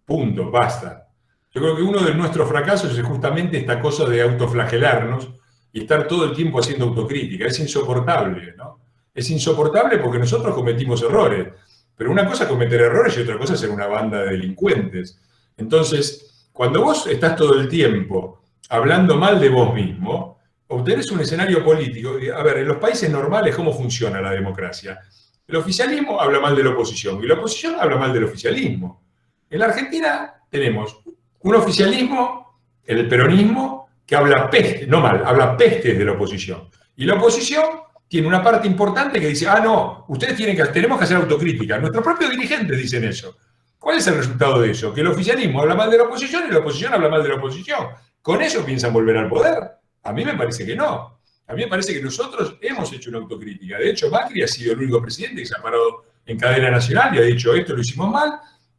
Punto, basta. Yo creo que uno de nuestros fracasos es justamente esta cosa de autoflagelarnos y estar todo el tiempo haciendo autocrítica. Es insoportable, ¿no? Es insoportable porque nosotros cometimos errores. Pero una cosa es cometer errores y otra cosa es ser una banda de delincuentes. Entonces, cuando vos estás todo el tiempo hablando mal de vos mismo, obtenés un escenario político. A ver, en los países normales, ¿cómo funciona la democracia? El oficialismo habla mal de la oposición y la oposición habla mal del oficialismo. En la Argentina tenemos un oficialismo, el peronismo, que habla peste, no mal, habla pestes de la oposición. Y la oposición tiene una parte importante que dice, no, tenemos que hacer autocrítica. Nuestros propios dirigentes dicen eso. ¿Cuál es el resultado de eso? Que el oficialismo habla mal de la oposición y la oposición habla mal de la oposición. ¿Con eso piensan volver al poder? A mí me parece que no. A mí me parece que nosotros hemos hecho una autocrítica. De hecho, Macri ha sido el único presidente que se ha parado en cadena nacional y ha dicho, esto lo hicimos mal,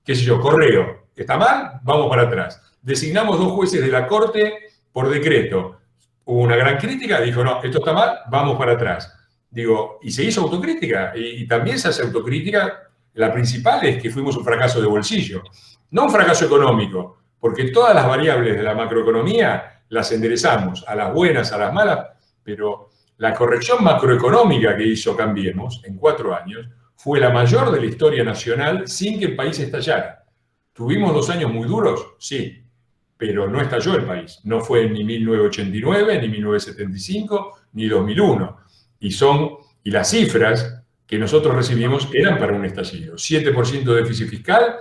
qué sé yo, Correo, está mal, vamos para atrás. Designamos 2 jueces de la Corte por decreto. Hubo una gran crítica, dijo, no, esto está mal, vamos para atrás. Y se hizo autocrítica, y también se hace autocrítica. La principal es que fuimos un fracaso de bolsillo, no un fracaso económico, porque todas las variables de la macroeconomía las enderezamos, a las buenas, a las malas, pero la corrección macroeconómica que hizo Cambiemos en 4 años fue la mayor de la historia nacional sin que el país estallara. ¿Tuvimos 2 años muy duros? Sí, pero no estalló el país. No fue ni 1989, ni 1975, ni 2001. Y las cifras que nosotros recibimos eran para un estallido. 7% de déficit fiscal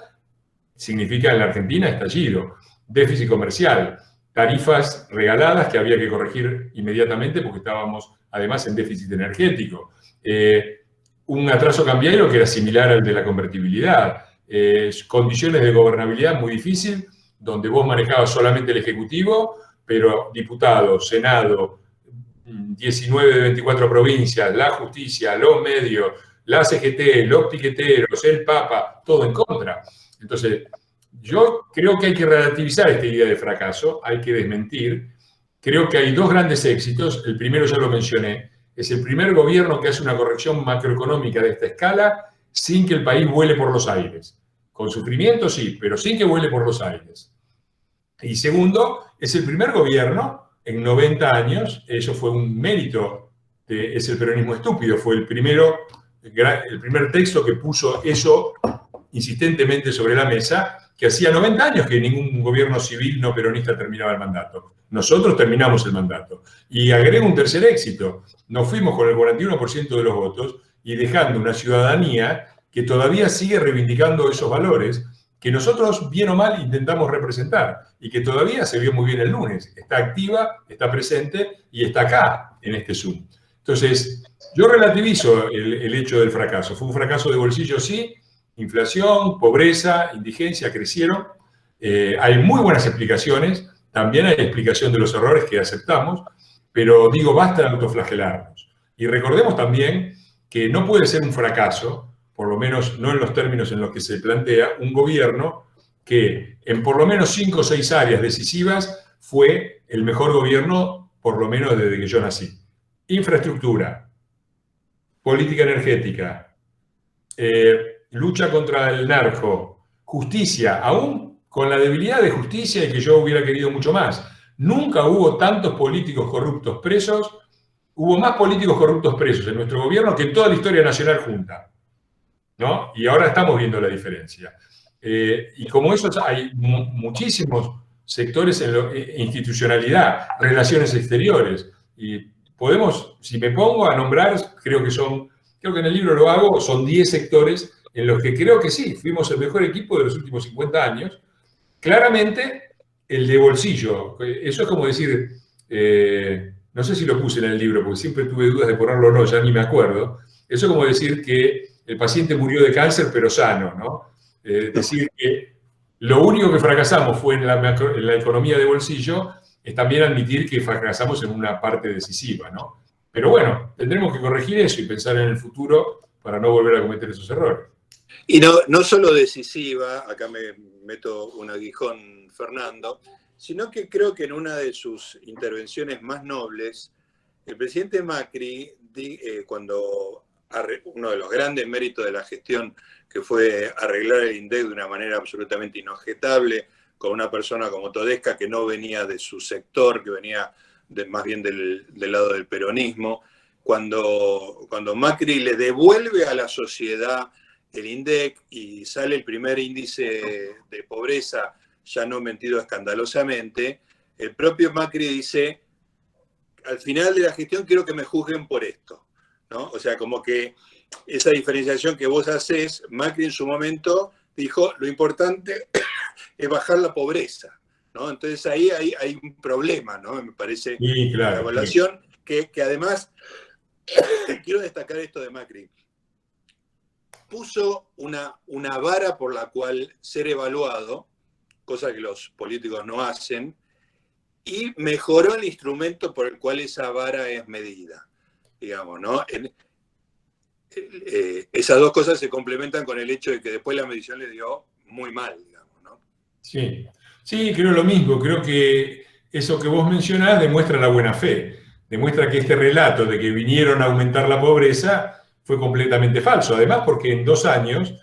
significa en la Argentina estallido. Déficit comercial, tarifas regaladas que había que corregir inmediatamente porque estábamos además en déficit energético. Un atraso cambiario que era similar al de la convertibilidad. Condiciones de gobernabilidad muy difícil, donde vos manejabas solamente el Ejecutivo, pero diputado, Senado, 19 de 24 provincias, la justicia, los medios, la CGT, los piqueteros, el Papa, todo en contra. Entonces, yo creo que hay que relativizar esta idea de fracaso, hay que desmentir. Creo que hay dos grandes éxitos. El primero ya lo mencioné. Es el primer gobierno que hace una corrección macroeconómica de esta escala sin que el país vuele por los aires. Con sufrimiento, sí, pero sin que vuele por los aires. Y segundo, es el primer gobierno en 90 años, eso fue un mérito, es el peronismo estúpido, fue el primer texto que puso eso insistentemente sobre la mesa, que hacía 90 años que ningún gobierno civil no peronista terminaba el mandato. Nosotros terminamos el mandato. Y agrego un tercer éxito. Nos fuimos con el 41% de los votos y dejando una ciudadanía que todavía sigue reivindicando esos valores que nosotros, bien o mal, intentamos representar y que todavía se vio muy bien el lunes. Está activa, está presente y está acá, en este Zoom. Entonces, yo relativizo el hecho del fracaso. Fue un fracaso de bolsillo, sí. Inflación, pobreza, indigencia crecieron. Hay muy buenas explicaciones. También hay explicación de los errores que aceptamos. Pero digo, basta de autoflagelarnos. Y recordemos también que no puede ser un fracaso, por lo menos no en los términos en los que se plantea, un gobierno que en por lo menos 5 o 6 áreas decisivas fue el mejor gobierno, por lo menos desde que yo nací. Infraestructura, política energética, lucha contra el narco, justicia, aún con la debilidad de justicia y que yo hubiera querido mucho más. Nunca hubo tantos políticos corruptos presos, hubo más políticos corruptos presos en nuestro gobierno que en toda la historia nacional junta, ¿no? Y ahora estamos viendo la diferencia. Y como esos hay muchísimos sectores en institucionalidad, relaciones exteriores. Y podemos, si me pongo a nombrar, creo que en el libro lo hago, son 10 sectores en los que creo que sí, fuimos el mejor equipo de los últimos 50 años. Claramente, el de bolsillo, eso es como decir, no sé si lo puse en el libro, porque siempre tuve dudas de ponerlo o no, ya ni me acuerdo. Eso es como decir que el paciente murió de cáncer, pero sano, ¿no? Decir que lo único que fracasamos fue en la economía de bolsillo, es también admitir que fracasamos en una parte decisiva, ¿no? Pero bueno, tendremos que corregir eso y pensar en el futuro para no volver a cometer esos errores.
Y no solo decisiva, acá me meto un aguijón, Fernando, sino que creo que en una de sus intervenciones más nobles, el presidente Macri, cuando uno de los grandes méritos de la gestión, que fue arreglar el INDEC de una manera absolutamente inobjetable, con una persona como Todesca que no venía de su sector, que venía más bien del lado del peronismo, cuando Macri le devuelve a la sociedad el INDEC y sale el primer índice de pobreza, ya no mentido escandalosamente, el propio Macri dice, al final de la gestión quiero que me juzguen por esto, ¿no? O sea, como que esa diferenciación que vos hacés, Macri en su momento dijo, lo importante es bajar la pobreza, ¿no? Entonces ahí hay un problema, ¿no? Me parece,
sí, claro,
la evaluación, sí. que además, quiero destacar esto de Macri, puso una vara por la cual ser evaluado, cosa que los políticos no hacen, y mejoró el instrumento por el cual esa vara es medida, digamos, ¿no? Esas dos cosas se complementan con el hecho de que después la medición le dio muy mal, digamos, ¿no?
Sí, sí, creo lo mismo. Creo que eso que vos mencionás demuestra la buena fe. Demuestra que este relato de que vinieron a aumentar la pobreza fue completamente falso. Además, porque en 2 años,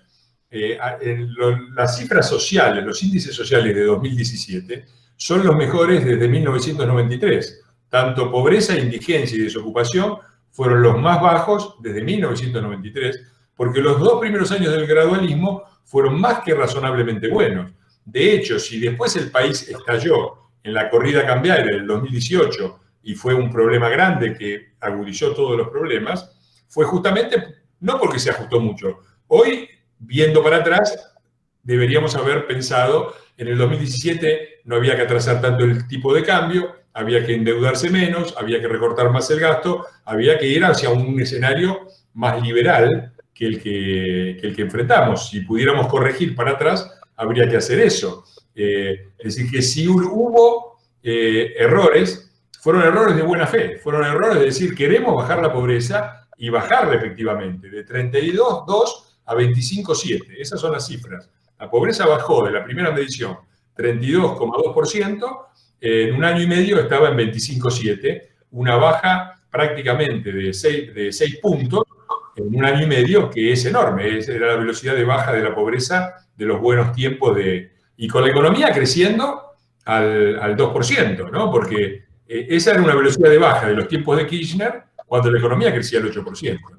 las cifras sociales, los índices sociales de 2017 son los mejores desde 1993. Tanto pobreza, indigencia y desocupación fueron los más bajos desde 1993, porque los 2 primeros años del gradualismo fueron más que razonablemente buenos. De hecho, si después el país estalló en la corrida cambiaria del 2018 y fue un problema grande que agudizó todos los problemas, fue justamente no porque se ajustó mucho. Hoy, viendo para atrás, deberíamos haber pensado en el 2017 no había que atrasar tanto el tipo de cambio, había que endeudarse menos, había que recortar más el gasto, había que ir hacia un escenario más liberal que el que enfrentamos. Si pudiéramos corregir para atrás, habría que hacer eso. Es decir, que si hubo errores, fueron errores de buena fe, fueron errores de decir queremos bajar la pobreza y bajarla efectivamente, de 32,2 a 25,7. Esas son las cifras. La pobreza bajó de la primera medición 32,2%, en un año y medio estaba en 25,7%, una baja prácticamente de 6 puntos en un año y medio, que es enorme. Era la velocidad de baja de la pobreza de los buenos tiempos y con la economía creciendo al 2%, ¿no? Porque esa era una velocidad de baja de los tiempos de Kirchner cuando la economía crecía al 8%, ¿no?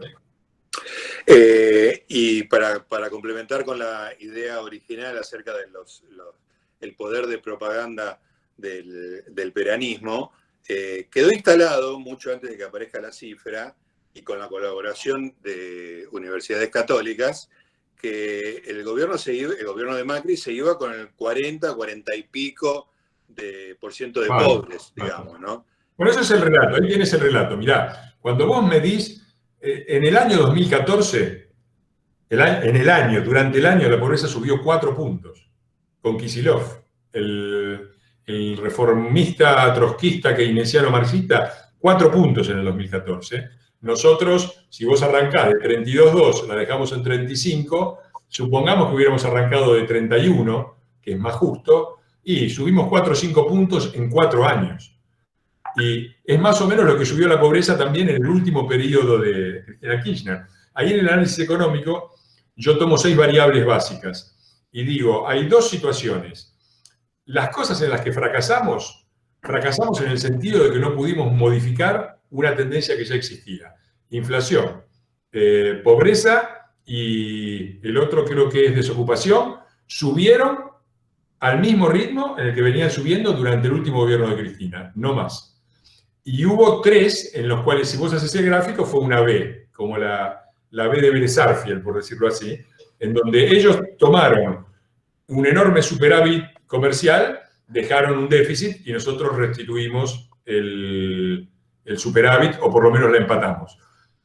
Y para complementar con la idea original acerca de el poder de propaganda del peronismo, quedó instalado mucho antes de que aparezca la cifra y con la colaboración de universidades católicas, que el gobierno de Macri se iba con el 40 y pico por ciento de pobres, digamos, ¿no?
Bueno, eso es el relato, ahí tienes el relato. Mirá, cuando vos medís, en el año 2014, durante el año, la pobreza subió 4 puntos, con Kicillof, el reformista trotskista keynesiano marxista, 4 puntos en el 2014. Nosotros, si vos arrancás de 32,2, la dejamos en 35, supongamos que hubiéramos arrancado de 31, que es más justo, y subimos 4 o 5 puntos en 4 años. Y es más o menos lo que subió la pobreza también en el último periodo de Cristina Kirchner. Ahí en el análisis económico yo tomo 6 variables básicas y digo, hay 2 situaciones. Las cosas en las que fracasamos en el sentido de que no pudimos modificar una tendencia que ya existía. Inflación, pobreza y el otro creo que es desocupación, subieron al mismo ritmo en el que venían subiendo durante el último gobierno de Cristina, no más. Y hubo 3 en los cuales, si vos haces el gráfico, fue una B, como la B de Vélez Sarsfield, por decirlo así, en donde ellos tomaron un enorme superávit comercial, dejaron un déficit y nosotros restituimos el superávit, o por lo menos la empatamos.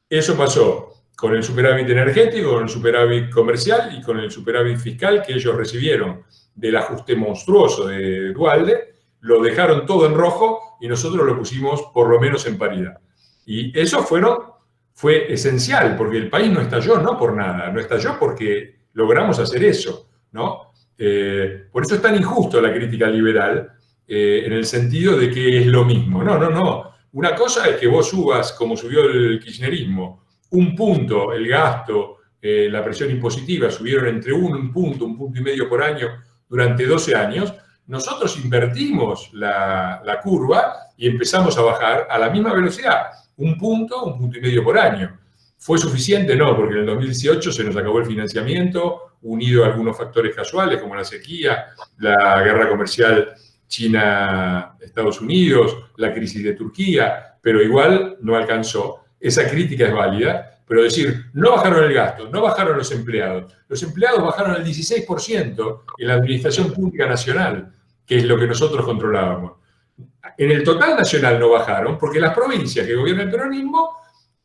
Eso pasó con el superávit energético, con el superávit comercial y con el superávit fiscal que ellos recibieron del ajuste monstruoso de Duhalde, lo dejaron todo en rojo y nosotros lo pusimos por lo menos en paridad. Y eso fue esencial, porque el país no estalló no por nada, no estalló porque logramos hacer eso, ¿no? Por eso es tan injusto la crítica liberal, en el sentido de que es lo mismo. No. Una cosa es que vos subas, como subió el kirchnerismo, un punto el gasto, la presión impositiva, subieron entre un punto y medio por año durante 12 años. Nosotros invertimos la curva y empezamos a bajar a la misma velocidad, un punto y medio por año. ¿Fue suficiente? No, porque en el 2018 se nos acabó el financiamiento, unido a algunos factores casuales como la sequía, la guerra comercial China-Estados Unidos, la crisis de Turquía, pero igual no alcanzó. Esa crítica es válida, pero decir, no bajaron el gasto, no bajaron los empleados. Los empleados bajaron el 16% en la Administración Pública Nacional, que es lo que nosotros controlábamos. En el total nacional no bajaron, porque las provincias que gobierna el peronismo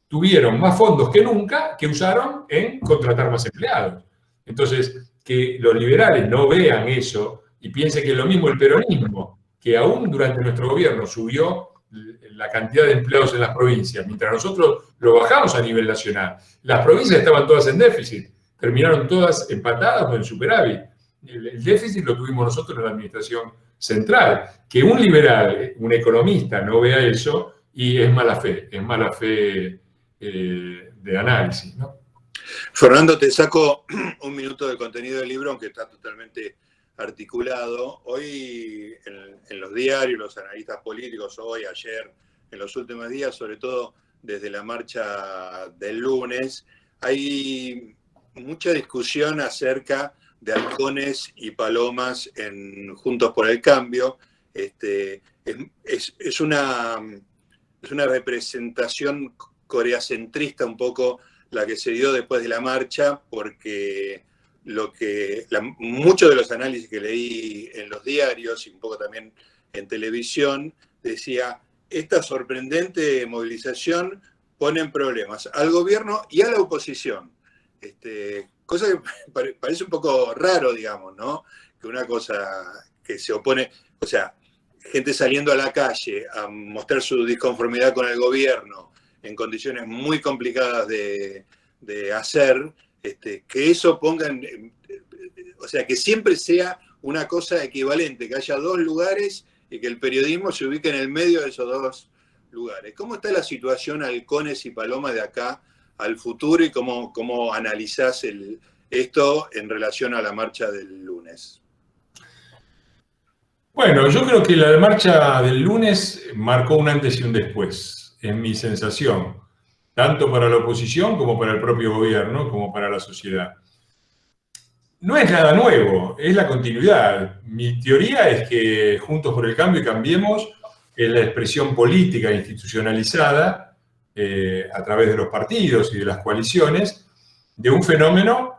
tuvieron más fondos que nunca que usaron en contratar más empleados. Entonces, que los liberales no vean eso y piensen que es lo mismo el peronismo, que aún durante nuestro gobierno subió la cantidad de empleados en las provincias, mientras nosotros lo bajamos a nivel nacional. Las provincias estaban todas en déficit, terminaron todas empatadas o en superávit. El déficit lo tuvimos nosotros en la administración central. Que un liberal, un economista, no vea eso, y es mala fe de análisis, ¿no?
Fernando, te saco un minuto del contenido del libro, aunque está totalmente articulado. Hoy en los diarios, los analistas políticos, hoy, ayer, en los últimos días, sobre todo desde la marcha del lunes, hay mucha discusión acerca de halcones y palomas en Juntos por el Cambio. Es una representación coreacentrista un poco la que se dio después de la marcha, porque muchos de los análisis que leí en los diarios y un poco también en televisión, decía, esta sorprendente movilización pone en problemas al gobierno y a la oposición. Cosa que parece un poco raro, digamos, ¿no? Que una cosa que se opone, o sea, gente saliendo a la calle a mostrar su disconformidad con el gobierno en condiciones muy complicadas de hacer, que eso ponga o sea, que siempre sea una cosa equivalente, que haya dos lugares y que el periodismo se ubique en el medio de esos dos lugares. ¿Cómo está la situación Halcones y Paloma de acá al futuro y cómo analizás esto en relación a la marcha del lunes?
Bueno, yo creo que la marcha del lunes marcó un antes y un después, en mi sensación, tanto para la oposición como para el propio gobierno, como para la sociedad. No es nada nuevo, es la continuidad. Mi teoría es que Juntos por el Cambio y Cambiemos es la expresión política institucionalizada a través de los partidos y de las coaliciones de un fenómeno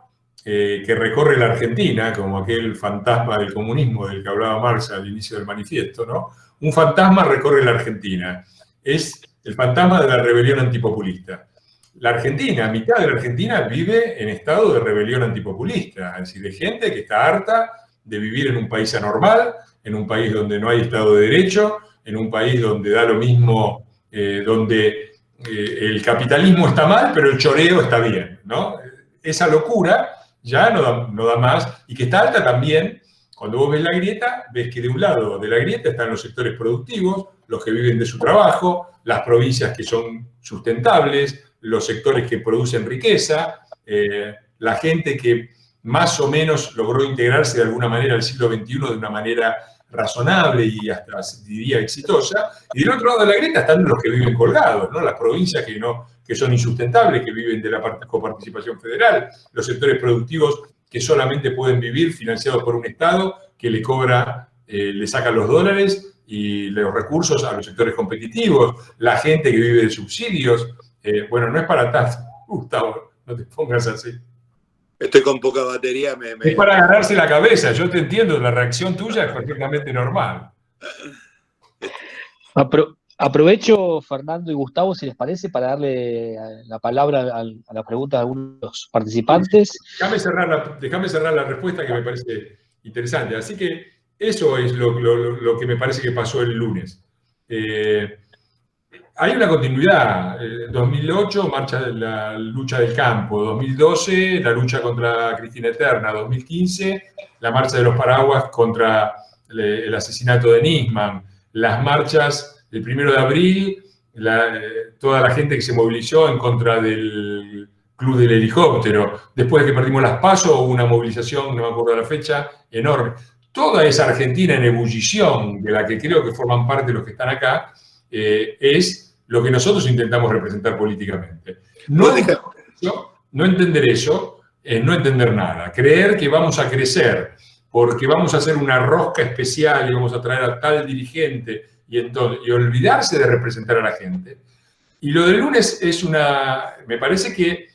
que recorre la Argentina, como aquel fantasma del comunismo del que hablaba Marx al inicio del manifiesto, ¿no? Un fantasma recorre la Argentina. Es el fantasma de la rebelión antipopulista. La Argentina, mitad de la Argentina vive en estado de rebelión antipopulista, es decir, de gente que está harta de vivir en un país anormal, en un país donde no hay Estado de Derecho, en un país donde da lo mismo, donde el capitalismo está mal, pero el choreo está bien, ¿no? Esa locura ya no da más, y que está alta también, cuando vos ves la grieta, ves que de un lado de la grieta están los sectores productivos, los que viven de su trabajo, las provincias que son sustentables, los sectores que producen riqueza, la gente que más o menos logró integrarse de alguna manera al siglo XXI de una manera razonable y hasta diría exitosa, y del otro lado de la grieta están los que viven colgados, ¿no? Las provincias que son insustentables, que viven de la coparticipación federal, los sectores productivos que solamente pueden vivir financiados por un Estado que le cobra, le saca los dólares y los recursos a los sectores competitivos, la gente que vive de subsidios. Bueno, no es para tanto, Gustavo, no te pongas así.
Estoy con poca batería.
Es para agarrarse la cabeza, yo te entiendo, la reacción tuya es perfectamente normal.
Aprovecho, Fernando y Gustavo, si les parece, para darle la palabra a la pregunta de algunos participantes.
Déjame cerrar la respuesta que me parece interesante. Así que eso es lo que me parece que pasó el lunes. Hay una continuidad. 2008, marcha de la lucha del campo. 2012, la lucha contra Cristina Eterna. 2015, la marcha de los paraguas contra el asesinato de Nisman. Las marchas del 1 de abril, toda la gente que se movilizó en contra del Club del Helicóptero. Después de que perdimos las PASO, hubo una movilización, no me acuerdo la fecha, enorme. Toda esa Argentina en ebullición, de la que creo que forman parte los que están acá, es lo que nosotros intentamos representar políticamente. No entender eso es no entender nada. Creer que vamos a crecer porque vamos a hacer una rosca especial y vamos a traer a tal dirigente y olvidarse de representar a la gente. Y lo del lunes me parece que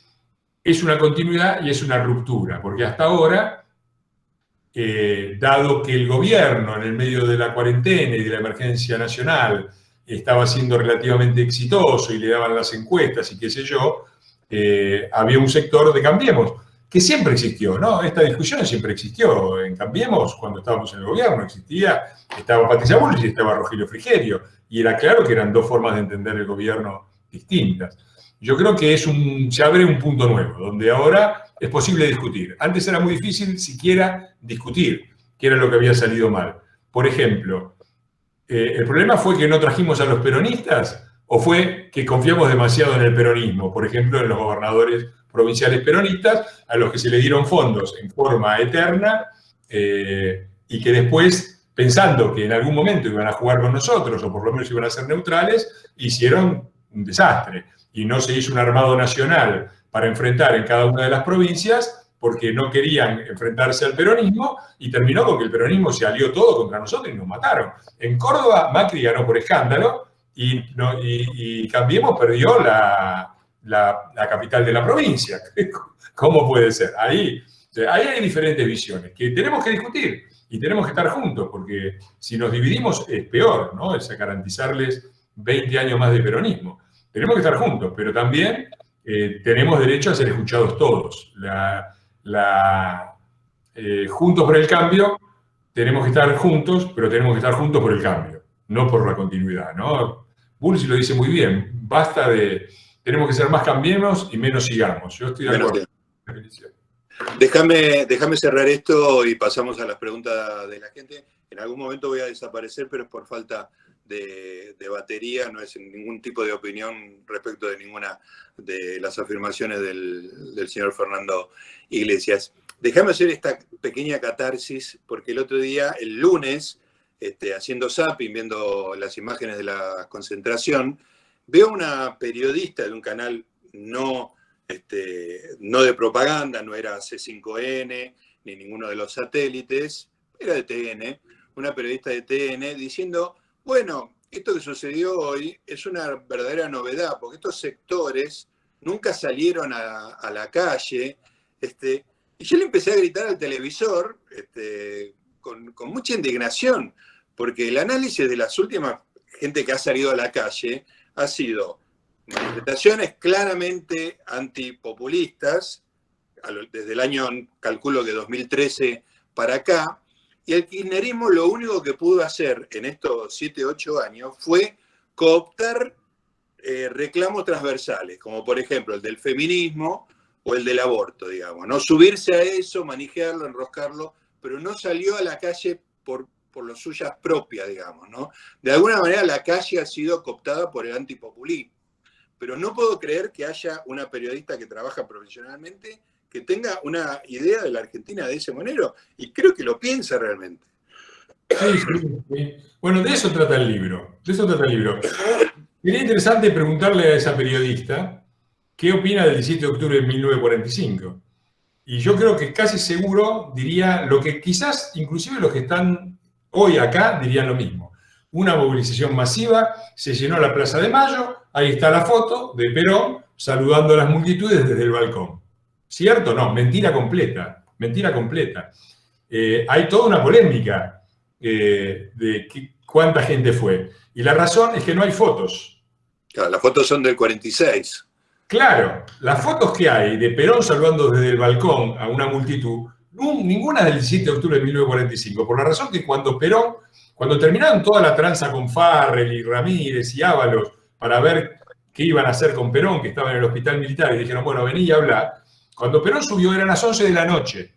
es una continuidad y es una ruptura, porque hasta ahora, dado que el gobierno en el medio de la cuarentena y de la emergencia nacional estaba siendo relativamente exitoso y le daban las encuestas y qué sé yo, había un sector de Cambiemos, que siempre existió, ¿no? Esta discusión siempre existió. En Cambiemos, cuando estábamos en el gobierno, estaba Patricia Bullrich y estaba Rogelio Frigerio, y era claro que eran dos formas de entender el gobierno distintas. Yo creo que se abre un punto nuevo, donde ahora es posible discutir. Antes era muy difícil siquiera discutir qué era lo que había salido mal. Por ejemplo, ¿el problema fue que no trajimos a los peronistas o fue que confiamos demasiado en el peronismo? Por ejemplo, en los gobernadores provinciales peronistas a los que se le dieron fondos en forma eterna y que después, pensando que en algún momento iban a jugar con nosotros o por lo menos iban a ser neutrales, hicieron un desastre. Y no se hizo un armado nacional para enfrentar en cada una de las provincias porque no querían enfrentarse al peronismo y terminó con que el peronismo se alió todo contra nosotros y nos mataron. En Córdoba, Macri ganó por escándalo y Cambiemos perdió la capital de la provincia. ¿Cómo puede ser? Ahí hay diferentes visiones que tenemos que discutir y tenemos que estar juntos, porque si nos dividimos es peor, ¿no? Es garantizarles 20 años más de peronismo. Tenemos que estar juntos, pero también tenemos derecho a ser escuchados todos. Juntos por el cambio, tenemos que estar juntos, pero tenemos que estar juntos por el cambio, no por la continuidad, ¿no? Bullrich lo dice muy bien, tenemos que ser más Cambiemos y menos sigamos. Yo estoy de acuerdo con la definición.
Déjame cerrar esto y pasamos a las preguntas de la gente. En algún momento voy a desaparecer, pero es por falta de batería, no es ningún tipo de opinión respecto de ninguna de las afirmaciones del señor Fernando Iglesias. Déjame hacer esta pequeña catarsis, porque el otro día, el lunes, haciendo zapping, viendo las imágenes de la concentración, veo una periodista de un canal no de propaganda, no era C5N, ni ninguno de los satélites, era de TN, una periodista de TN diciendo, bueno, esto que sucedió hoy es una verdadera novedad, porque estos sectores nunca salieron a la calle, y yo le empecé a gritar al televisor con mucha indignación, porque el análisis de las últimas gente que ha salido a la calle ha sido manifestaciones claramente antipopulistas, desde el año, calculo que 2013 para acá, y el kirchnerismo lo único que pudo hacer en estos 7, 8 años fue cooptar reclamos transversales, como por ejemplo el del feminismo o el del aborto, digamos, ¿no? Subirse a eso, manejarlo, enroscarlo, pero no salió a la calle por las suyas propias, digamos, ¿no? De alguna manera la calle ha sido cooptada por el antipopulismo, pero no puedo creer que haya una periodista que trabaja profesionalmente que tenga una idea de la Argentina de ese manera, y creo que lo piensa realmente.
Sí. Bueno, de eso trata el libro. Sería interesante preguntarle a esa periodista qué opina del 17 de octubre de 1945. Y yo creo que casi seguro diría lo que quizás inclusive los que están hoy acá dirían lo mismo. Una movilización masiva, se llenó la Plaza de Mayo, ahí está la foto de Perón saludando a las multitudes desde el balcón. ¿Cierto? No, mentira completa, mentira completa. Hay toda una polémica de cuánta gente fue. Y la razón es que no hay fotos.
Claro, las fotos son del 46.
Claro, las fotos que hay de Perón saludando desde el balcón a una multitud, ninguna del 17 de octubre de 1945, por la razón que cuando terminaron toda la tranza con Farrell y Ramírez y Ábalos para ver qué iban a hacer con Perón, que estaba en el hospital militar, y dijeron, bueno, vení y habla, cuando Perón subió eran las 11 de la noche,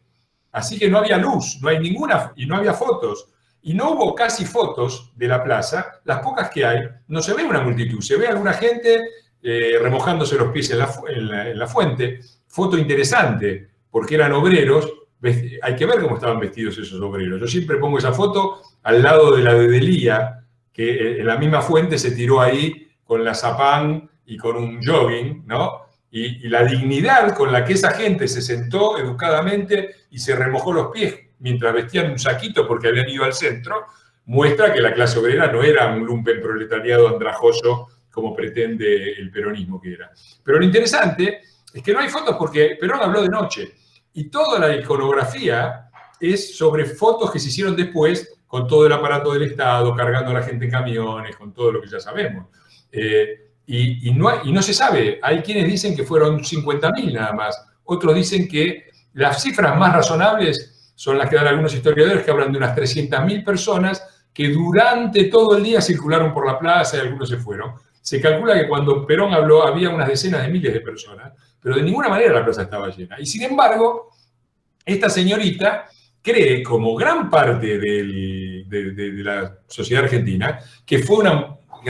así que no había luz, no hay ninguna, y no había fotos, y no hubo casi fotos de la plaza, las pocas que hay, no se ve una multitud, se ve alguna gente remojándose los pies en la fuente, foto interesante, porque eran obreros, hay que ver cómo estaban vestidos esos obreros. Yo siempre pongo esa foto al lado de la de Delía, que en la misma fuente se tiró ahí con la zapán y con un jogging, ¿no? Y la dignidad con la que esa gente se sentó educadamente y se remojó los pies mientras vestían un saquito porque habían ido al centro, muestra que la clase obrera no era un lumpenproletariado andrajoso como pretende el peronismo que era. Pero lo interesante es que no hay fotos porque Perón habló de noche y toda la iconografía es sobre fotos que se hicieron después con todo el aparato del Estado, cargando a la gente en camiones, con todo lo que ya sabemos. Y no se sabe, hay quienes dicen que fueron 50.000 nada más, otros dicen que las cifras más razonables son las que dan algunos historiadores que hablan de unas 300.000 personas que durante todo el día circularon por la plaza y algunos se fueron. Se calcula que cuando Perón habló había unas decenas de miles de personas, pero de ninguna manera la plaza estaba llena. Y sin embargo, esta señorita cree, como gran parte de la sociedad argentina, que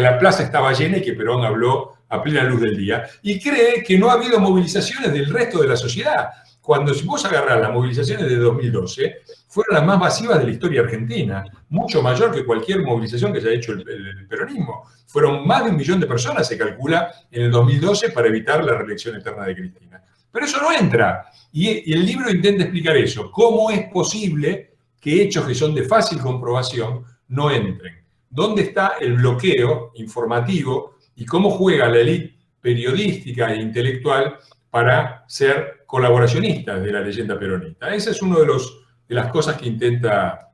la plaza estaba llena y que Perón habló a plena luz del día, y cree que no ha habido movilizaciones del resto de la sociedad. Cuando si vos agarrás las movilizaciones de 2012, fueron las más masivas de la historia argentina, mucho mayor que cualquier movilización que haya hecho el peronismo. Fueron más de 1 millón de personas, se calcula, en el 2012 para evitar la reelección eterna de Cristina. Pero eso no entra. Y el libro intenta explicar eso. ¿Cómo es posible que hechos que son de fácil comprobación no entren? ¿Dónde está el bloqueo informativo y cómo juega la élite periodística e intelectual para ser colaboracionistas de la leyenda peronista? Esa es una de las cosas que intenta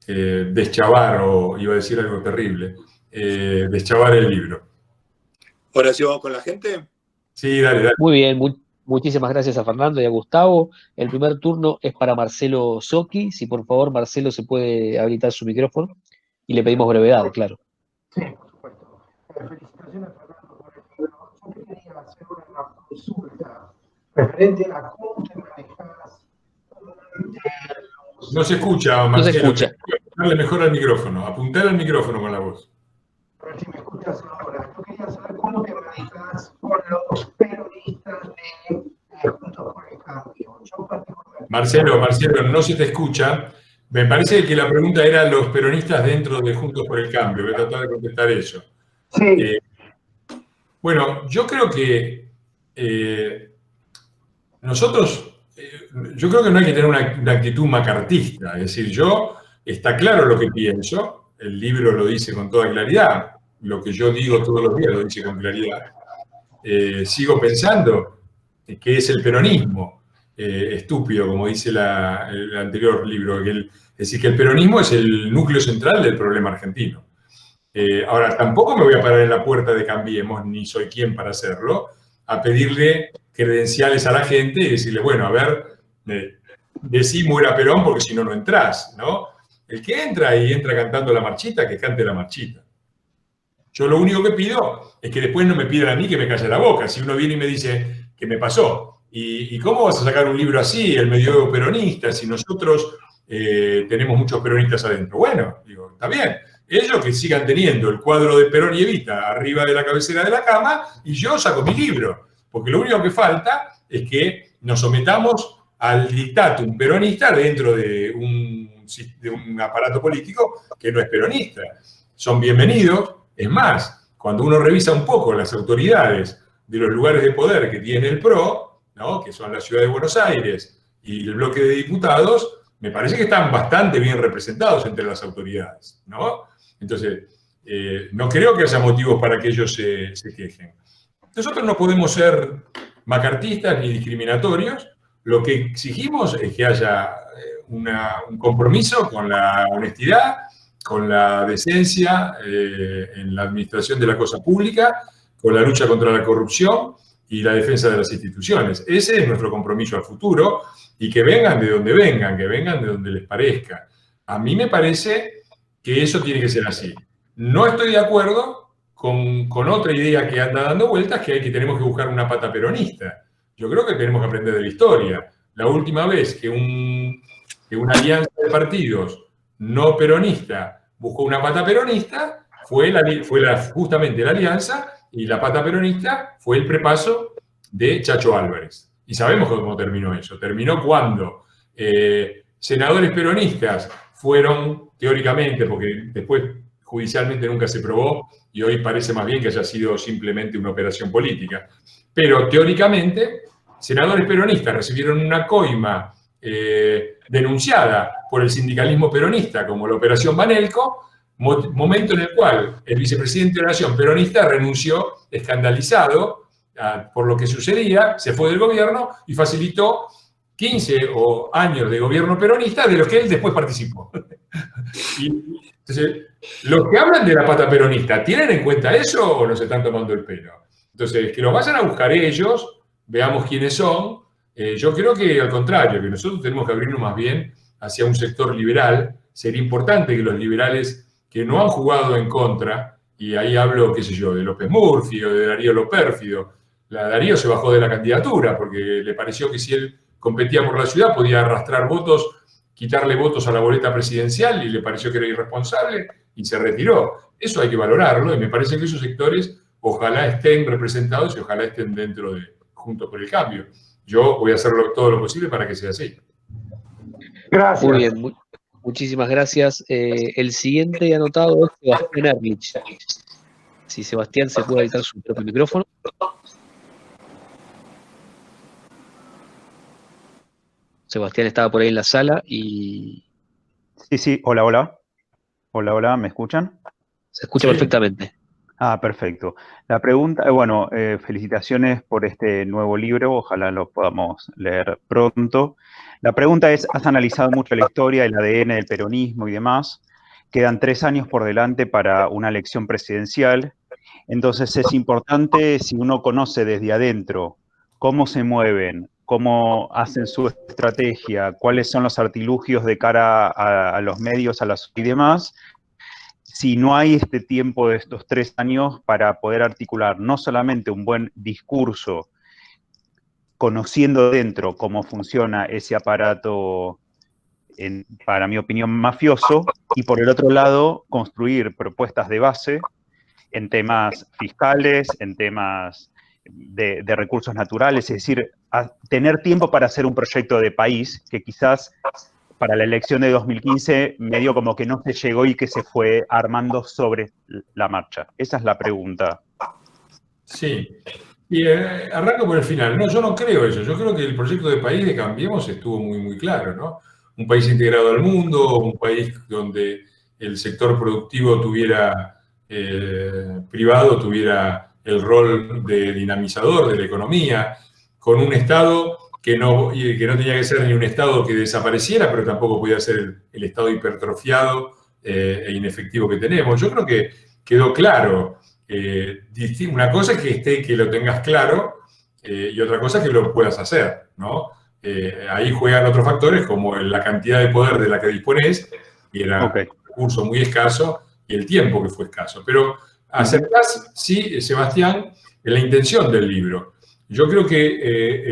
deschavar, o iba a decir algo terrible, deschavar el libro.
Ahora sí vamos con la gente.
Sí, dale.
Muy bien, muchísimas gracias a Fernando y a Gustavo. El primer turno es para Marcelo Socchi. Si por favor, Marcelo, se puede habilitar su micrófono. Y le pedimos brevedad, claro.
Sí, por supuesto. Felicitaciones, Fernando, por el libro. Yo quería hacer una consulta referente a cómo
No se escucha,
No se
Marcelo.
escucha.
Apuntarle mejor al micrófono. Apuntar al micrófono con la voz.
A ver si me escuchas ahora. Yo quería saber cómo te manejas con los peronistas de Juntos por el Cambio. Yo particularmente...
Marcelo, no se te escucha. Me parece que la pregunta era los peronistas dentro de Juntos por el Cambio. Voy a tratar de contestar eso.
Sí.
Bueno, yo creo que nosotros, yo creo que no hay que tener una actitud macartista. Es decir, está claro lo que pienso, el libro lo dice con toda claridad, lo que yo digo todos los días lo dice con claridad. Sigo pensando que es el peronismo estúpido, como dice el anterior libro, es decir, que el peronismo es el núcleo central del problema argentino. Ahora, tampoco me voy a parar en la puerta de Cambiemos, ni soy quien para hacerlo, a pedirle credenciales a la gente y decirle, bueno, a ver, decí muera Perón porque si no, no entrás, ¿no? El que entra y entra cantando la marchita, que cante la marchita. Yo lo único que pido es que después no me pidan a mí que me calle la boca. Si uno viene y me dice, ¿qué me pasó? ¿Y cómo vas a sacar un libro así, el medioevo peronista, si nosotros tenemos muchos peronistas adentro? Bueno, digo, está bien. Ellos que sigan teniendo el cuadro de Perón y Evita arriba de la cabecera de la cama y yo saco mi libro. Porque lo único que falta es que nos sometamos al dictatum peronista dentro de un aparato político que no es peronista. Son bienvenidos. Es más, cuando uno revisa un poco las autoridades de los lugares de poder que tiene el PRO, ¿no? Que son la Ciudad de Buenos Aires y el bloque de diputados, me parece que están bastante bien representados entre las autoridades, ¿no? Entonces, no creo que haya motivos para que ellos se quejen. Nosotros no podemos ser macartistas ni discriminatorios. Lo que exigimos es que haya un compromiso con la honestidad, con la decencia en la administración de la cosa pública, con la lucha contra la corrupción y la defensa de las instituciones. Ese es nuestro compromiso al futuro y que vengan de donde vengan, que vengan de donde les parezca. A mí me parece que eso tiene que ser así. No estoy de acuerdo con otra idea que anda dando vueltas, que tenemos que buscar una pata peronista. Yo creo que tenemos que aprender de la historia. La última vez que una alianza de partidos no peronista buscó una pata peronista, fue justamente la alianza, y la pata peronista fue el prepaso de Chacho Álvarez. Y sabemos cómo terminó eso. Terminó cuando senadores peronistas fueron, teóricamente, porque después judicialmente nunca se probó, y hoy parece más bien que haya sido simplemente una operación política, pero teóricamente, senadores peronistas recibieron una coima denunciada por el sindicalismo peronista como la Operación Banelco, momento en el cual el vicepresidente de la Nación peronista renunció escandalizado por lo que sucedía, se fue del gobierno y facilitó 15 años de gobierno peronista de los que él después participó. Entonces, los que hablan de la pata peronista, ¿tienen en cuenta eso o nos están tomando el pelo? Entonces, que lo vayan a buscar ellos, veamos quiénes son. Yo creo que al contrario, que nosotros tenemos que abrirnos más bien hacia un sector liberal. Sería importante que los liberales que no han jugado en contra, y ahí hablo, qué sé yo, de López Murphy o de Darío Lopérfido. Darío se bajó de la candidatura porque le pareció que si él competía por la ciudad podía arrastrar votos, quitarle votos a la boleta presidencial, y le pareció que era irresponsable y se retiró. Eso hay que valorarlo, y me parece que esos sectores ojalá estén representados y ojalá estén dentro de Juntos por el Cambio. Yo voy a hacer todo lo posible para que sea así.
Gracias.
Muy bien, muchísimas gracias. El siguiente anotado es Sebastián Erlich. Si Sebastián se puede habilitar su propio micrófono. Sebastián estaba por ahí en la sala y...
Sí, hola, hola. Hola, hola, ¿me escuchan?
Se escucha perfectamente.
Ah, perfecto. La pregunta, bueno, felicitaciones por este nuevo libro, ojalá lo podamos leer pronto. La pregunta es, has analizado mucho la historia, el ADN del peronismo y demás. Quedan 3 años por delante para una elección presidencial. Entonces es importante, si uno conoce desde adentro cómo se mueven, cómo hacen su estrategia, cuáles son los artilugios de cara a los medios, y demás, si no hay este tiempo de estos 3 años para poder articular no solamente un buen discurso, conociendo dentro cómo funciona ese aparato para mi opinión, mafioso, y por el otro lado, construir propuestas de base en temas fiscales, en temas de recursos naturales, es decir, tener tiempo para hacer un proyecto de país que quizás para la elección de 2015 medio como que no se llegó y que se fue armando sobre la marcha. Esa es la pregunta.
Sí. Y arranco por el final. No, yo no creo eso. Yo creo que el proyecto de país de Cambiemos estuvo muy, muy claro, ¿no? Un país integrado al mundo, un país donde el sector productivo privado tuviera el rol de dinamizador de la economía, con un Estado que no tenía que ser ni un Estado que desapareciera, pero tampoco podía ser el Estado hipertrofiado e inefectivo que tenemos. Yo creo que quedó claro. Una cosa es que lo tengas claro y otra cosa es que lo puedas hacer, ¿no? Ahí juegan otros factores como la cantidad de poder de la que dispones, y era un recurso muy escaso, y el tiempo que fue escaso. Pero aceptás, sí, Sebastián, la intención del libro. Yo creo que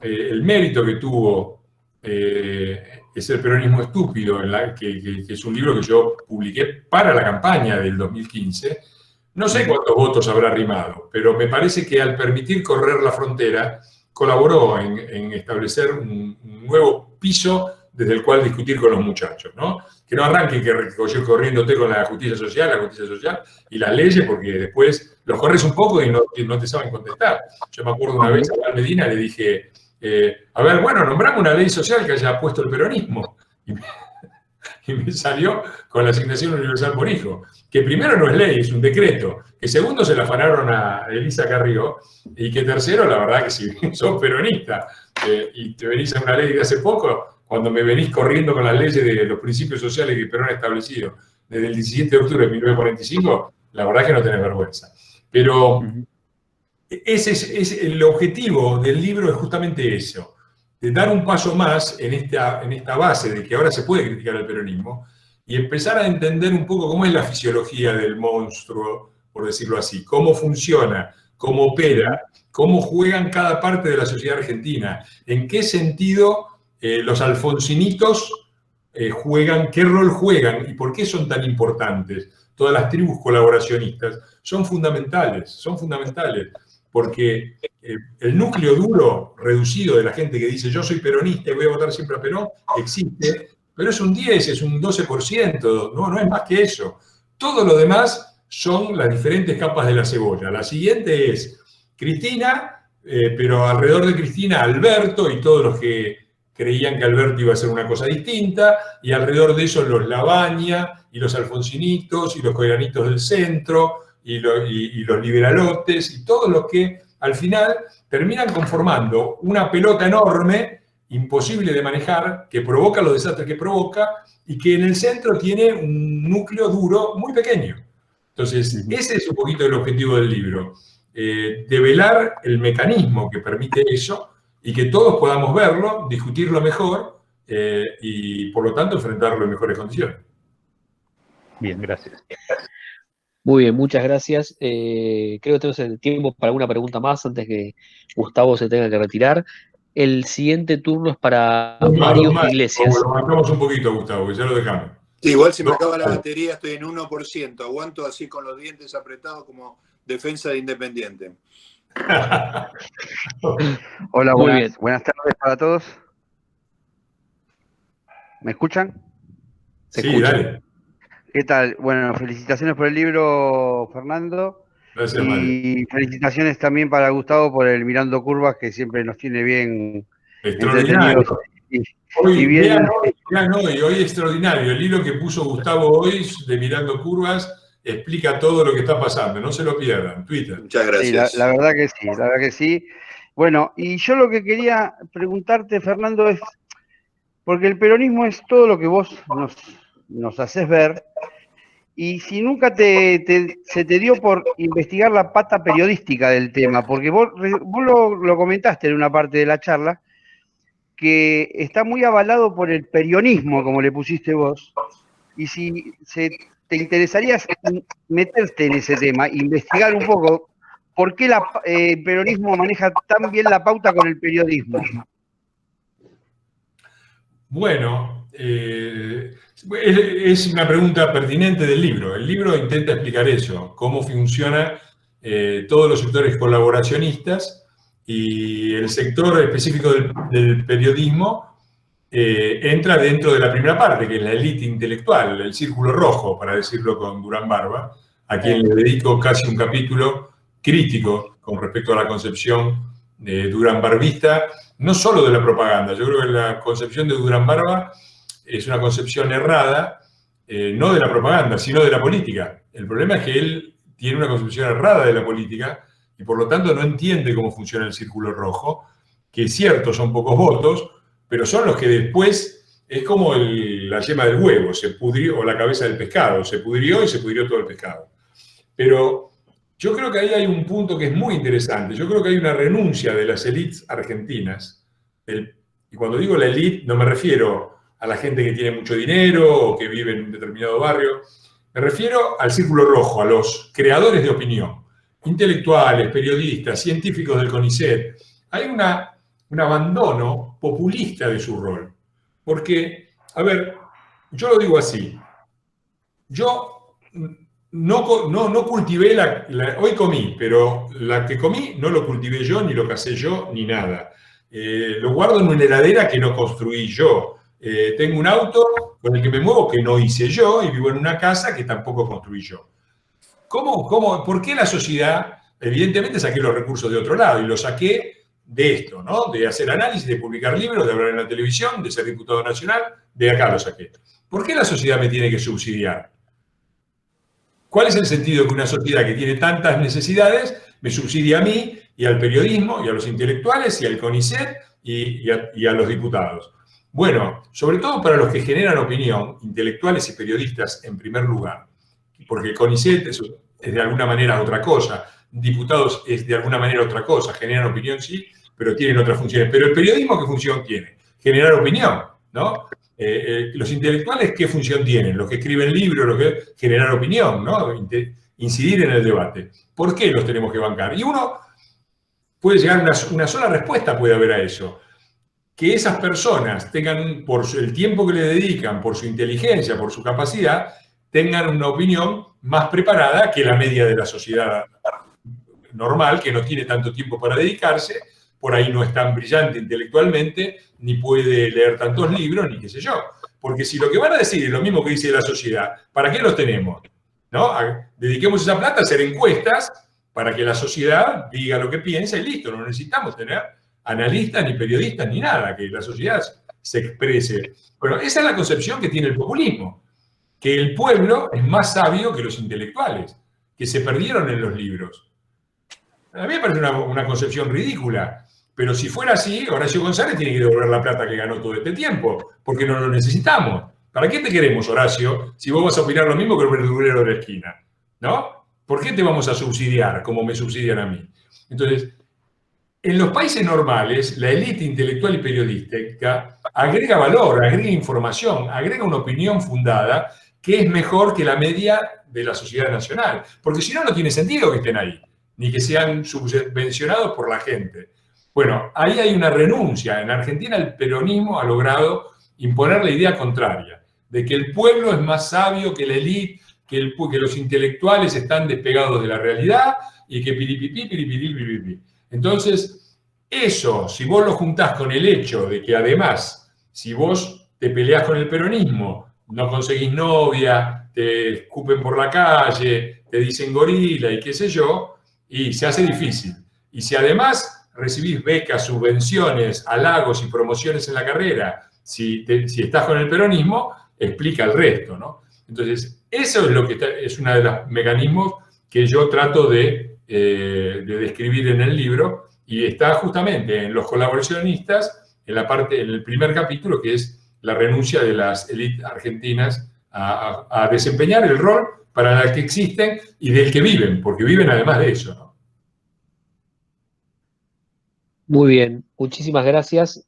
el mérito que tuvo es El peronismo estúpido, que es un libro que yo publiqué para la campaña del 2015. No sé cuántos votos habrá arrimado, pero me parece que al permitir correr la frontera, colaboró en establecer un nuevo piso desde el cual discutir con los muchachos, ¿no? Que no arranquen corriéndote con la justicia social y las leyes, porque después los corres un poco y no te saben contestar. Yo me acuerdo una vez a Val Medina le dije, a ver, bueno, nombrame una ley social que haya puesto el peronismo. Y me salió con la asignación universal por hijo, que primero no es ley, es un decreto, que segundo se la afanaron a Elisa Carrió, y que tercero, la verdad que si sos peronista y te venís a una ley de hace poco, cuando me venís corriendo con las leyes de los principios sociales que Perón ha establecido desde el 17 de octubre de 1945, la verdad que no tenés vergüenza. Pero el objetivo del libro es justamente eso, de dar un paso más en esta base de que ahora se puede criticar al peronismo y empezar a entender un poco cómo es la fisiología del monstruo, por decirlo así, cómo funciona, cómo opera, cómo juegan cada parte de la sociedad argentina, en qué sentido los alfonsinitos juegan, qué rol juegan y por qué son tan importantes. Todas las tribus colaboracionistas son fundamentales, porque el núcleo duro, reducido de la gente que dice yo soy peronista y voy a votar siempre a Perón, existe, pero es un 10, es un 12%, no es más que eso. Todo lo demás son las diferentes capas de la cebolla. La siguiente es Cristina, pero alrededor de Cristina Alberto y todos los que creían que Alberto iba a ser una cosa distinta, y alrededor de eso los Labaña, y los Alfonsinitos, y los Coiranitos del centro, y los liberalotes, y todos los que al final terminan conformando una pelota enorme, imposible de manejar, que provoca los desastres que provoca, y que en el centro tiene un núcleo duro muy pequeño. Entonces, ese es un poquito el objetivo del libro, develar el mecanismo que permite eso, y que todos podamos verlo, discutirlo mejor, y por lo tanto enfrentarlo en mejores condiciones.
Bien, gracias.
Muy bien, muchas gracias. Creo que tenemos el tiempo para alguna pregunta más antes que Gustavo se tenga que retirar. El siguiente turno es para Mario Iglesias.
Lo aguantamos un poquito, Gustavo, que ya lo dejamos.
Sí, igual se me acaba la batería, estoy en 1%. Aguanto así con los dientes apretados como defensa de Independiente.
Hola, buenas tardes para todos. ¿Me escuchan?
Sí, dale.
¿Qué tal? Bueno, felicitaciones por el libro, Fernando.
Gracias,
y
Mario.
Felicitaciones también para Gustavo por el Mirando Curvas, que siempre nos tiene bien
extraordinario.
Vean
hoy extraordinario. El hilo que puso Gustavo hoy de Mirando Curvas explica todo lo que está pasando. No se lo pierdan. Twitter.
Muchas gracias.
Sí, la verdad que sí. Bueno, y yo lo que quería preguntarte, Fernando, es, porque el peronismo es todo lo que vos nos haces ver, y si nunca se te dio por investigar la pata periodística del tema, porque vos lo comentaste en una parte de la charla, que está muy avalado por el perionismo, como le pusiste vos, y si te interesaría meterte en ese tema, investigar un poco por qué el peronismo maneja tan bien la pauta con el periodismo.
Bueno, es una pregunta pertinente del libro. El libro intenta explicar eso, cómo funcionan todos los sectores colaboracionistas y el sector específico del periodismo entra dentro de la primera parte, que es la élite intelectual, el círculo rojo, para decirlo con Durán Barba, a quien le dedico casi un capítulo crítico con respecto a la concepción de Durán Barbista, no solo de la propaganda. Yo creo que la concepción de Durán Barba es una concepción errada, no de la propaganda, sino de la política. El problema es que él tiene una concepción errada de la política y por lo tanto no entiende cómo funciona el círculo rojo, que es cierto, son pocos votos, pero son los que después, es como la yema del huevo, se pudrió, o la cabeza del pescado, se pudrió y se pudrió todo el pescado. Pero yo creo que ahí hay un punto que es muy interesante. Yo creo que hay una renuncia de las élites argentinas. Y cuando digo la élite, no me refiero a la gente que tiene mucho dinero o que vive en un determinado barrio. Me refiero al círculo rojo, a los creadores de opinión, intelectuales, periodistas, científicos del CONICET. Hay un abandono populista de su rol. Porque, a ver, yo lo digo así. Yo no cultivé hoy comí, pero la que comí no lo cultivé yo, ni lo cacé yo, ni nada. Lo guardo en una heladera que no construí yo. Tengo un auto con el que me muevo que no hice yo y vivo en una casa que tampoco construí yo. ¿Por qué la sociedad? Evidentemente saqué los recursos de otro lado y los saqué de esto, ¿no? De hacer análisis, de publicar libros, de hablar en la televisión, de ser diputado nacional, de acá lo saqué. ¿Por qué la sociedad me tiene que subsidiar? ¿Cuál es el sentido que una sociedad que tiene tantas necesidades me subsidie a mí y al periodismo y a los intelectuales y al CONICET y a los diputados? Bueno, sobre todo para los que generan opinión, intelectuales y periodistas en primer lugar, porque el CONICET es de alguna manera otra cosa, diputados es de alguna manera otra cosa, generan opinión sí, pero tienen otras funciones. Pero el periodismo, ¿qué función tiene? Generar opinión, ¿no? Los intelectuales, ¿qué función tienen? Los que escriben libros, los que generar opinión, ¿no? Incidir en el debate. ¿Por qué los tenemos que bancar? Y uno puede llegar a una sola respuesta puede haber a eso. Que esas personas tengan, por el tiempo que le dedican, por su inteligencia, por su capacidad, tengan una opinión más preparada que la media de la sociedad normal, que no tiene tanto tiempo para dedicarse, por ahí no es tan brillante intelectualmente, ni puede leer tantos libros, ni qué sé yo. Porque si lo que van a decir es lo mismo que dice la sociedad, ¿para qué los tenemos? ¿No? Dediquemos esa plata a hacer encuestas para que la sociedad diga lo que piensa y listo. No necesitamos tener analistas, ni periodistas, ni nada, que la sociedad se exprese. Bueno, esa es la concepción que tiene el populismo, que el pueblo es más sabio que los intelectuales, que se perdieron en los libros. A mí me parece una concepción ridícula. Pero si fuera así, Horacio González tiene que devolver la plata que ganó todo este tiempo, porque no lo necesitamos. ¿Para qué te queremos, Horacio, si vos vas a opinar lo mismo que el verdulero de la esquina? ¿No? ¿Por qué te vamos a subsidiar como me subsidian a mí? Entonces, en los países normales, la élite intelectual y periodística agrega valor, agrega información, agrega una opinión fundada que es mejor que la media de la sociedad nacional. Porque si no, no tiene sentido que estén ahí, ni que sean subvencionados por la gente. Bueno, ahí hay una renuncia. En Argentina el peronismo ha logrado imponer la idea contraria, de que el pueblo es más sabio que la élite, que los intelectuales están despegados de la realidad y que piripipí, piripipí. Entonces, eso, si vos lo juntás con el hecho de que además, si vos te peleás con el peronismo, no conseguís novia, te escupen por la calle, te dicen gorila y qué sé yo, y se hace difícil. Y si además recibís becas, subvenciones, halagos y promociones en la carrera, si estás con el peronismo, explica el resto, ¿no? Entonces, eso es lo que es uno de los mecanismos que yo trato de describir en el libro, y está justamente en los colaboracionistas, en el primer capítulo, que es la renuncia de las élites argentinas a desempeñar el rol para el que existen y del que viven, porque viven además de eso, ¿no?
Muy bien, muchísimas gracias.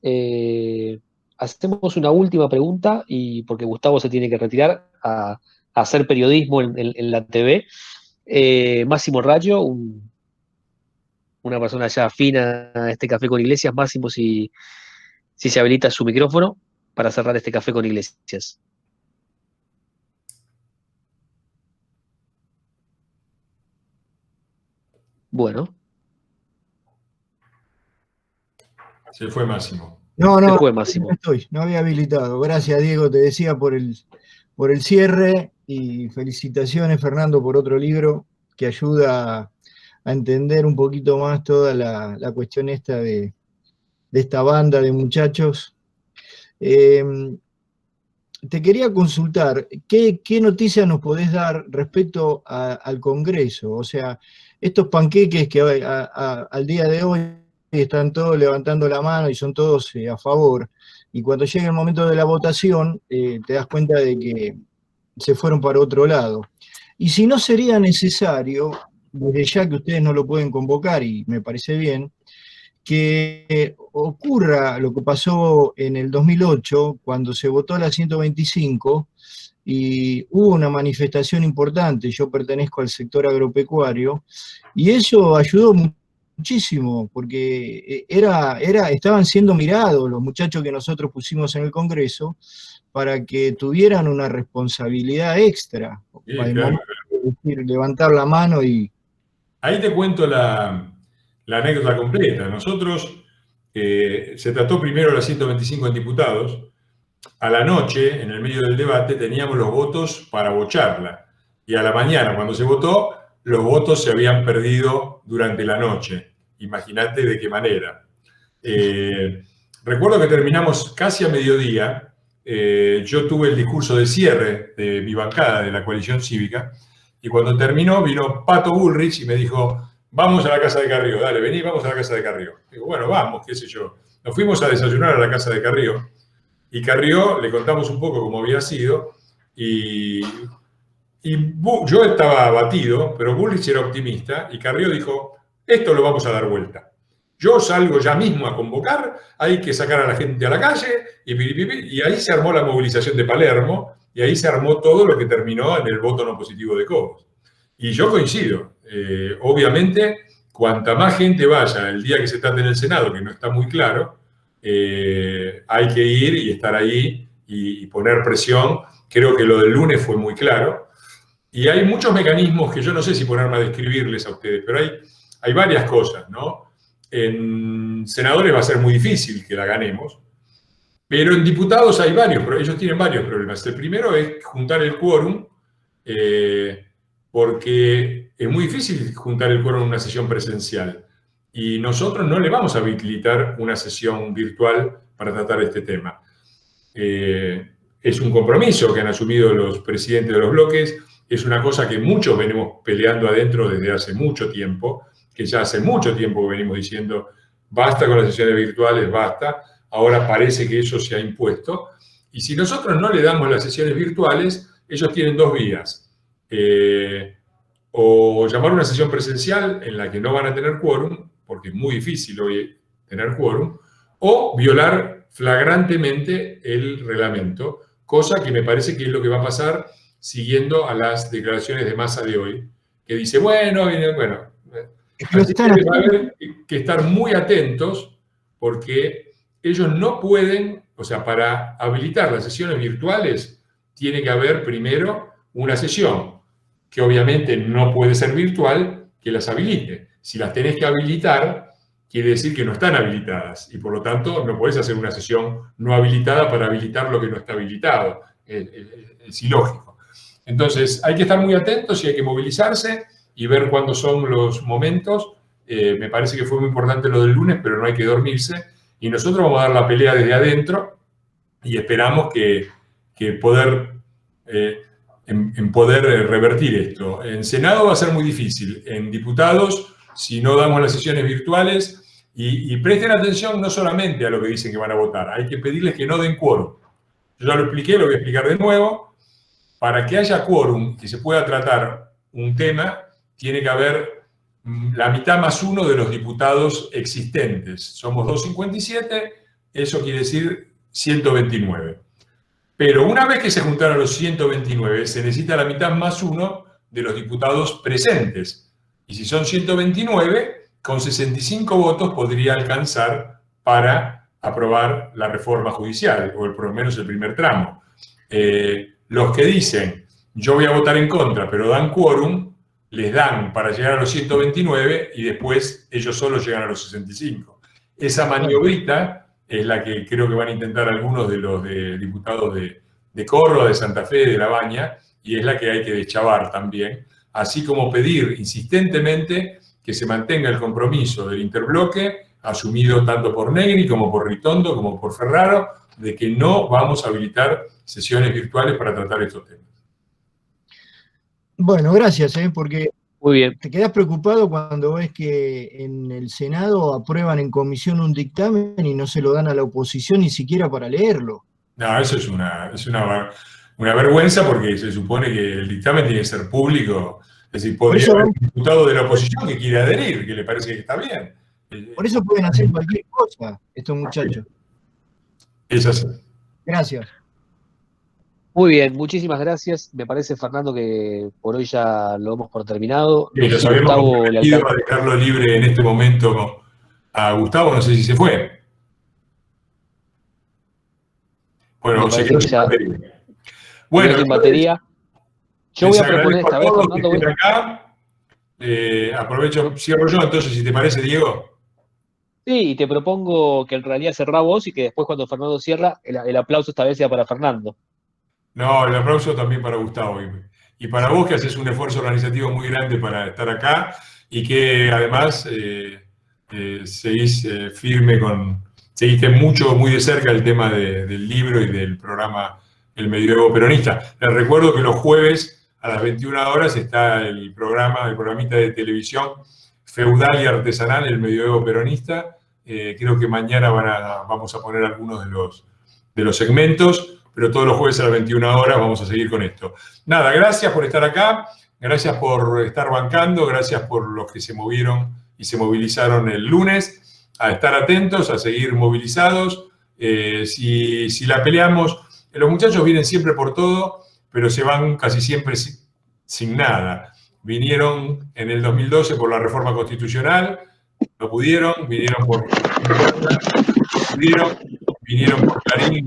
Hacemos una última pregunta, y porque Gustavo se tiene que retirar a hacer periodismo en la TV. Máximo Rayo, una persona ya afina a este Café con Iglesias. Máximo, si se habilita su micrófono. para cerrar este café con Iglesias. Bueno.
Se fue Máximo.
No,
Se fue Máximo.
no había habilitado. Gracias, Diego, te decía por el cierre, y felicitaciones, Fernando, por otro libro que ayuda a entender un poquito más toda la cuestión esta de esta banda de muchachos. Te quería consultar, ¿qué noticias nos podés dar respecto al Congreso? O sea, estos panqueques que al día de hoy están todos levantando la mano y son todos a favor, y cuando llega el momento de la votación, te das cuenta de que se fueron para otro lado. Y si no sería necesario, desde ya que ustedes no lo pueden convocar, y me parece bien, que ocurra lo que pasó en el 2008, cuando se votó la 125, y hubo una manifestación importante. Yo pertenezco al sector agropecuario, y eso ayudó muchísimo, porque estaban siendo mirados los muchachos que nosotros pusimos en el Congreso para que tuvieran una responsabilidad extra,
Sí,
para el
claro.
momento de decir, levantar la mano y...
Ahí te cuento la anécdota completa. Nosotros, se trató primero la 125 en diputados. A la noche, en el medio del debate, teníamos los votos para bocharla. Y a la mañana, cuando se votó, los votos se habían perdido durante la noche. Imagínate de qué manera. Recuerdo que terminamos casi a mediodía. Yo tuve el discurso de cierre de mi bancada de la coalición cívica, y cuando terminó vino Pato Bullrich y me dijo: vamos a la casa de Carrió, dale, vení, vamos a la casa de Carrió. Digo, bueno, vamos, qué sé yo. Nos fuimos a desayunar a la casa de Carrió, y Carrió le contamos un poco cómo había sido, y yo estaba abatido, pero Bullrich era optimista, y Carrió dijo: esto lo vamos a dar vuelta. Yo salgo ya mismo a convocar, hay que sacar a la gente a la calle, y ahí se armó la movilización de Palermo, y ahí se armó todo lo que terminó en el voto no positivo de Cobos. Y yo coincido. Obviamente, cuanta más gente vaya el día que se trate en el Senado, que no está muy claro, hay que ir y estar ahí y poner presión. Creo que lo del lunes fue muy claro. Y hay muchos mecanismos que yo no sé si ponerme a describirles a ustedes, pero hay varias cosas, ¿no? En senadores va a ser muy difícil que la ganemos, pero en diputados hay varios, ellos tienen varios problemas. El primero es juntar el quórum, porque es muy difícil juntar el quórum en una sesión presencial. Y nosotros no le vamos a habilitar una sesión virtual para tratar este tema. Es un compromiso que han asumido los presidentes de los bloques, es una cosa que muchos venimos peleando adentro desde hace mucho tiempo, que ya hace mucho tiempo que venimos diciendo: basta con las sesiones virtuales, basta. Ahora parece que eso se ha impuesto. Y si nosotros no le damos las sesiones virtuales, ellos tienen dos vías. O llamar una sesión presencial en la que no van a tener quórum, porque es muy difícil hoy tener quórum, o violar flagrantemente el reglamento, cosa que me parece que es lo que va a pasar siguiendo a las declaraciones de Massa de hoy, que dice, bueno, así que va a haber que estar muy atentos, porque ellos no pueden, o sea, para habilitar las sesiones virtuales, tiene que haber primero una sesión, que obviamente no puede ser virtual, que las habilite. Si las tenés que habilitar, quiere decir que no están habilitadas, y por lo tanto no podés hacer una sesión no habilitada para habilitar lo que no está habilitado. Es ilógico. Entonces, hay que estar muy atentos y hay que movilizarse y ver cuándo son los momentos. Me parece que fue muy importante lo del lunes, pero no hay que dormirse. Y nosotros vamos a dar la pelea desde adentro y esperamos que poder revertir esto. En Senado va a ser muy difícil. En diputados, si no damos las sesiones virtuales, y presten atención no solamente a lo que dicen que van a votar, hay que pedirles que no den quórum. Yo ya lo expliqué, lo voy a explicar de nuevo. Para que haya quórum, que se pueda tratar un tema, tiene que haber la mitad más uno de los diputados existentes. Somos 257, eso quiere decir 129. Pero una vez que se juntaron los 129, se necesita la mitad más uno de los diputados presentes. Y si son 129, con 65 votos podría alcanzar para aprobar la reforma judicial, o por lo menos el primer tramo. Los que dicen, yo voy a votar en contra, pero dan quórum, les dan para llegar a los 129 y después ellos solos llegan a los 65. Esa maniobrita es la que creo que van a intentar algunos de los diputados de Córdoba, de Santa Fe, de La Baña, y es la que hay que deschavar también, así como pedir insistentemente que se mantenga el compromiso del interbloque, asumido tanto por Negri como por Ritondo, como por Ferraro, de que no vamos a habilitar sesiones virtuales para tratar estos temas.
Bueno, gracias, porque
Muy bien.
te quedás preocupado cuando ves que en el Senado aprueban en comisión un dictamen y no se lo dan a la oposición ni siquiera para leerlo.
No, eso es una vergüenza, porque se supone que el dictamen tiene que ser público. Es decir, podría haber un diputado de la oposición que quiere adherir, que le parece que está bien.
Por eso pueden hacer cualquier cosa estos muchachos.
Es así.
Gracias.
Muy bien, muchísimas gracias. Me parece, Fernando, que por hoy ya lo hemos por terminado.
Sí, nos habíamos comprometido a dejarlo libre en este momento a Gustavo, no sé si se fue. Bueno, se quedó sin batería.
Bueno, sin batería. Yo voy a proponer esta vez, Fernando.
Acá. Aprovecho, cierro yo, entonces, si te parece, Diego.
Sí, y te propongo que en realidad cerrá vos y que después, cuando Fernando cierra, el aplauso esta vez sea para Fernando.
No, el aplauso también para Gustavo. Y para vos, que haces un esfuerzo organizativo muy grande para estar acá y que además seguís firme seguiste muy de cerca el tema del libro y del programa El Medioevo Peronista. Les recuerdo que los jueves a las 21 horas está el programita de televisión feudal y artesanal, El Medioevo Peronista. Creo que mañana vamos a poner algunos de los segmentos, pero todos los jueves a las 21 horas vamos a seguir con esto. Nada, gracias por estar acá, gracias por estar bancando, gracias por los que se movieron y se movilizaron el lunes, a estar atentos, a seguir movilizados. Si la peleamos, los muchachos vienen siempre por todo, pero se van casi siempre sin nada. Vinieron en el 2012 por la reforma constitucional, no pudieron, vinieron por Clarín y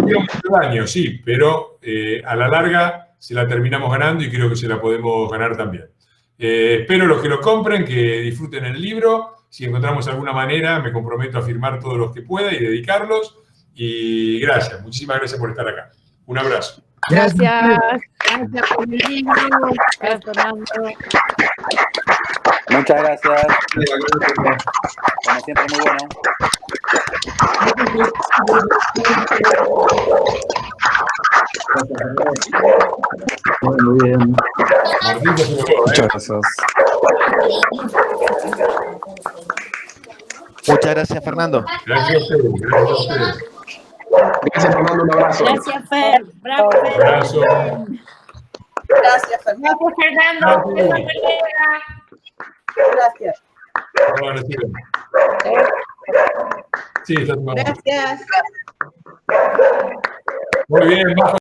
vinieron mucho daño, sí, pero a la larga se la terminamos ganando y creo que se la podemos ganar también. Espero los que lo compren, que disfruten el libro. Si encontramos alguna manera, me comprometo a firmar todos los que pueda y dedicarlos. Y gracias, muchísimas gracias por estar acá. Un abrazo.
Gracias. Gracias por el libro. Gracias, Fernando.
Muchas gracias. Como siempre, muy bueno.
Muy bien.
Muchas gracias. Muchas gracias, Fernando.
Gracias a ustedes. Gracias a ustedes.
Gracias, Fernando. Un abrazo.
Gracias, Fer. Bravo, Fer.
Un abrazo.
Gracias, Fernando. Gracias.
Bueno, sí, está tomando.
Gracias.
Muy bien, bajo.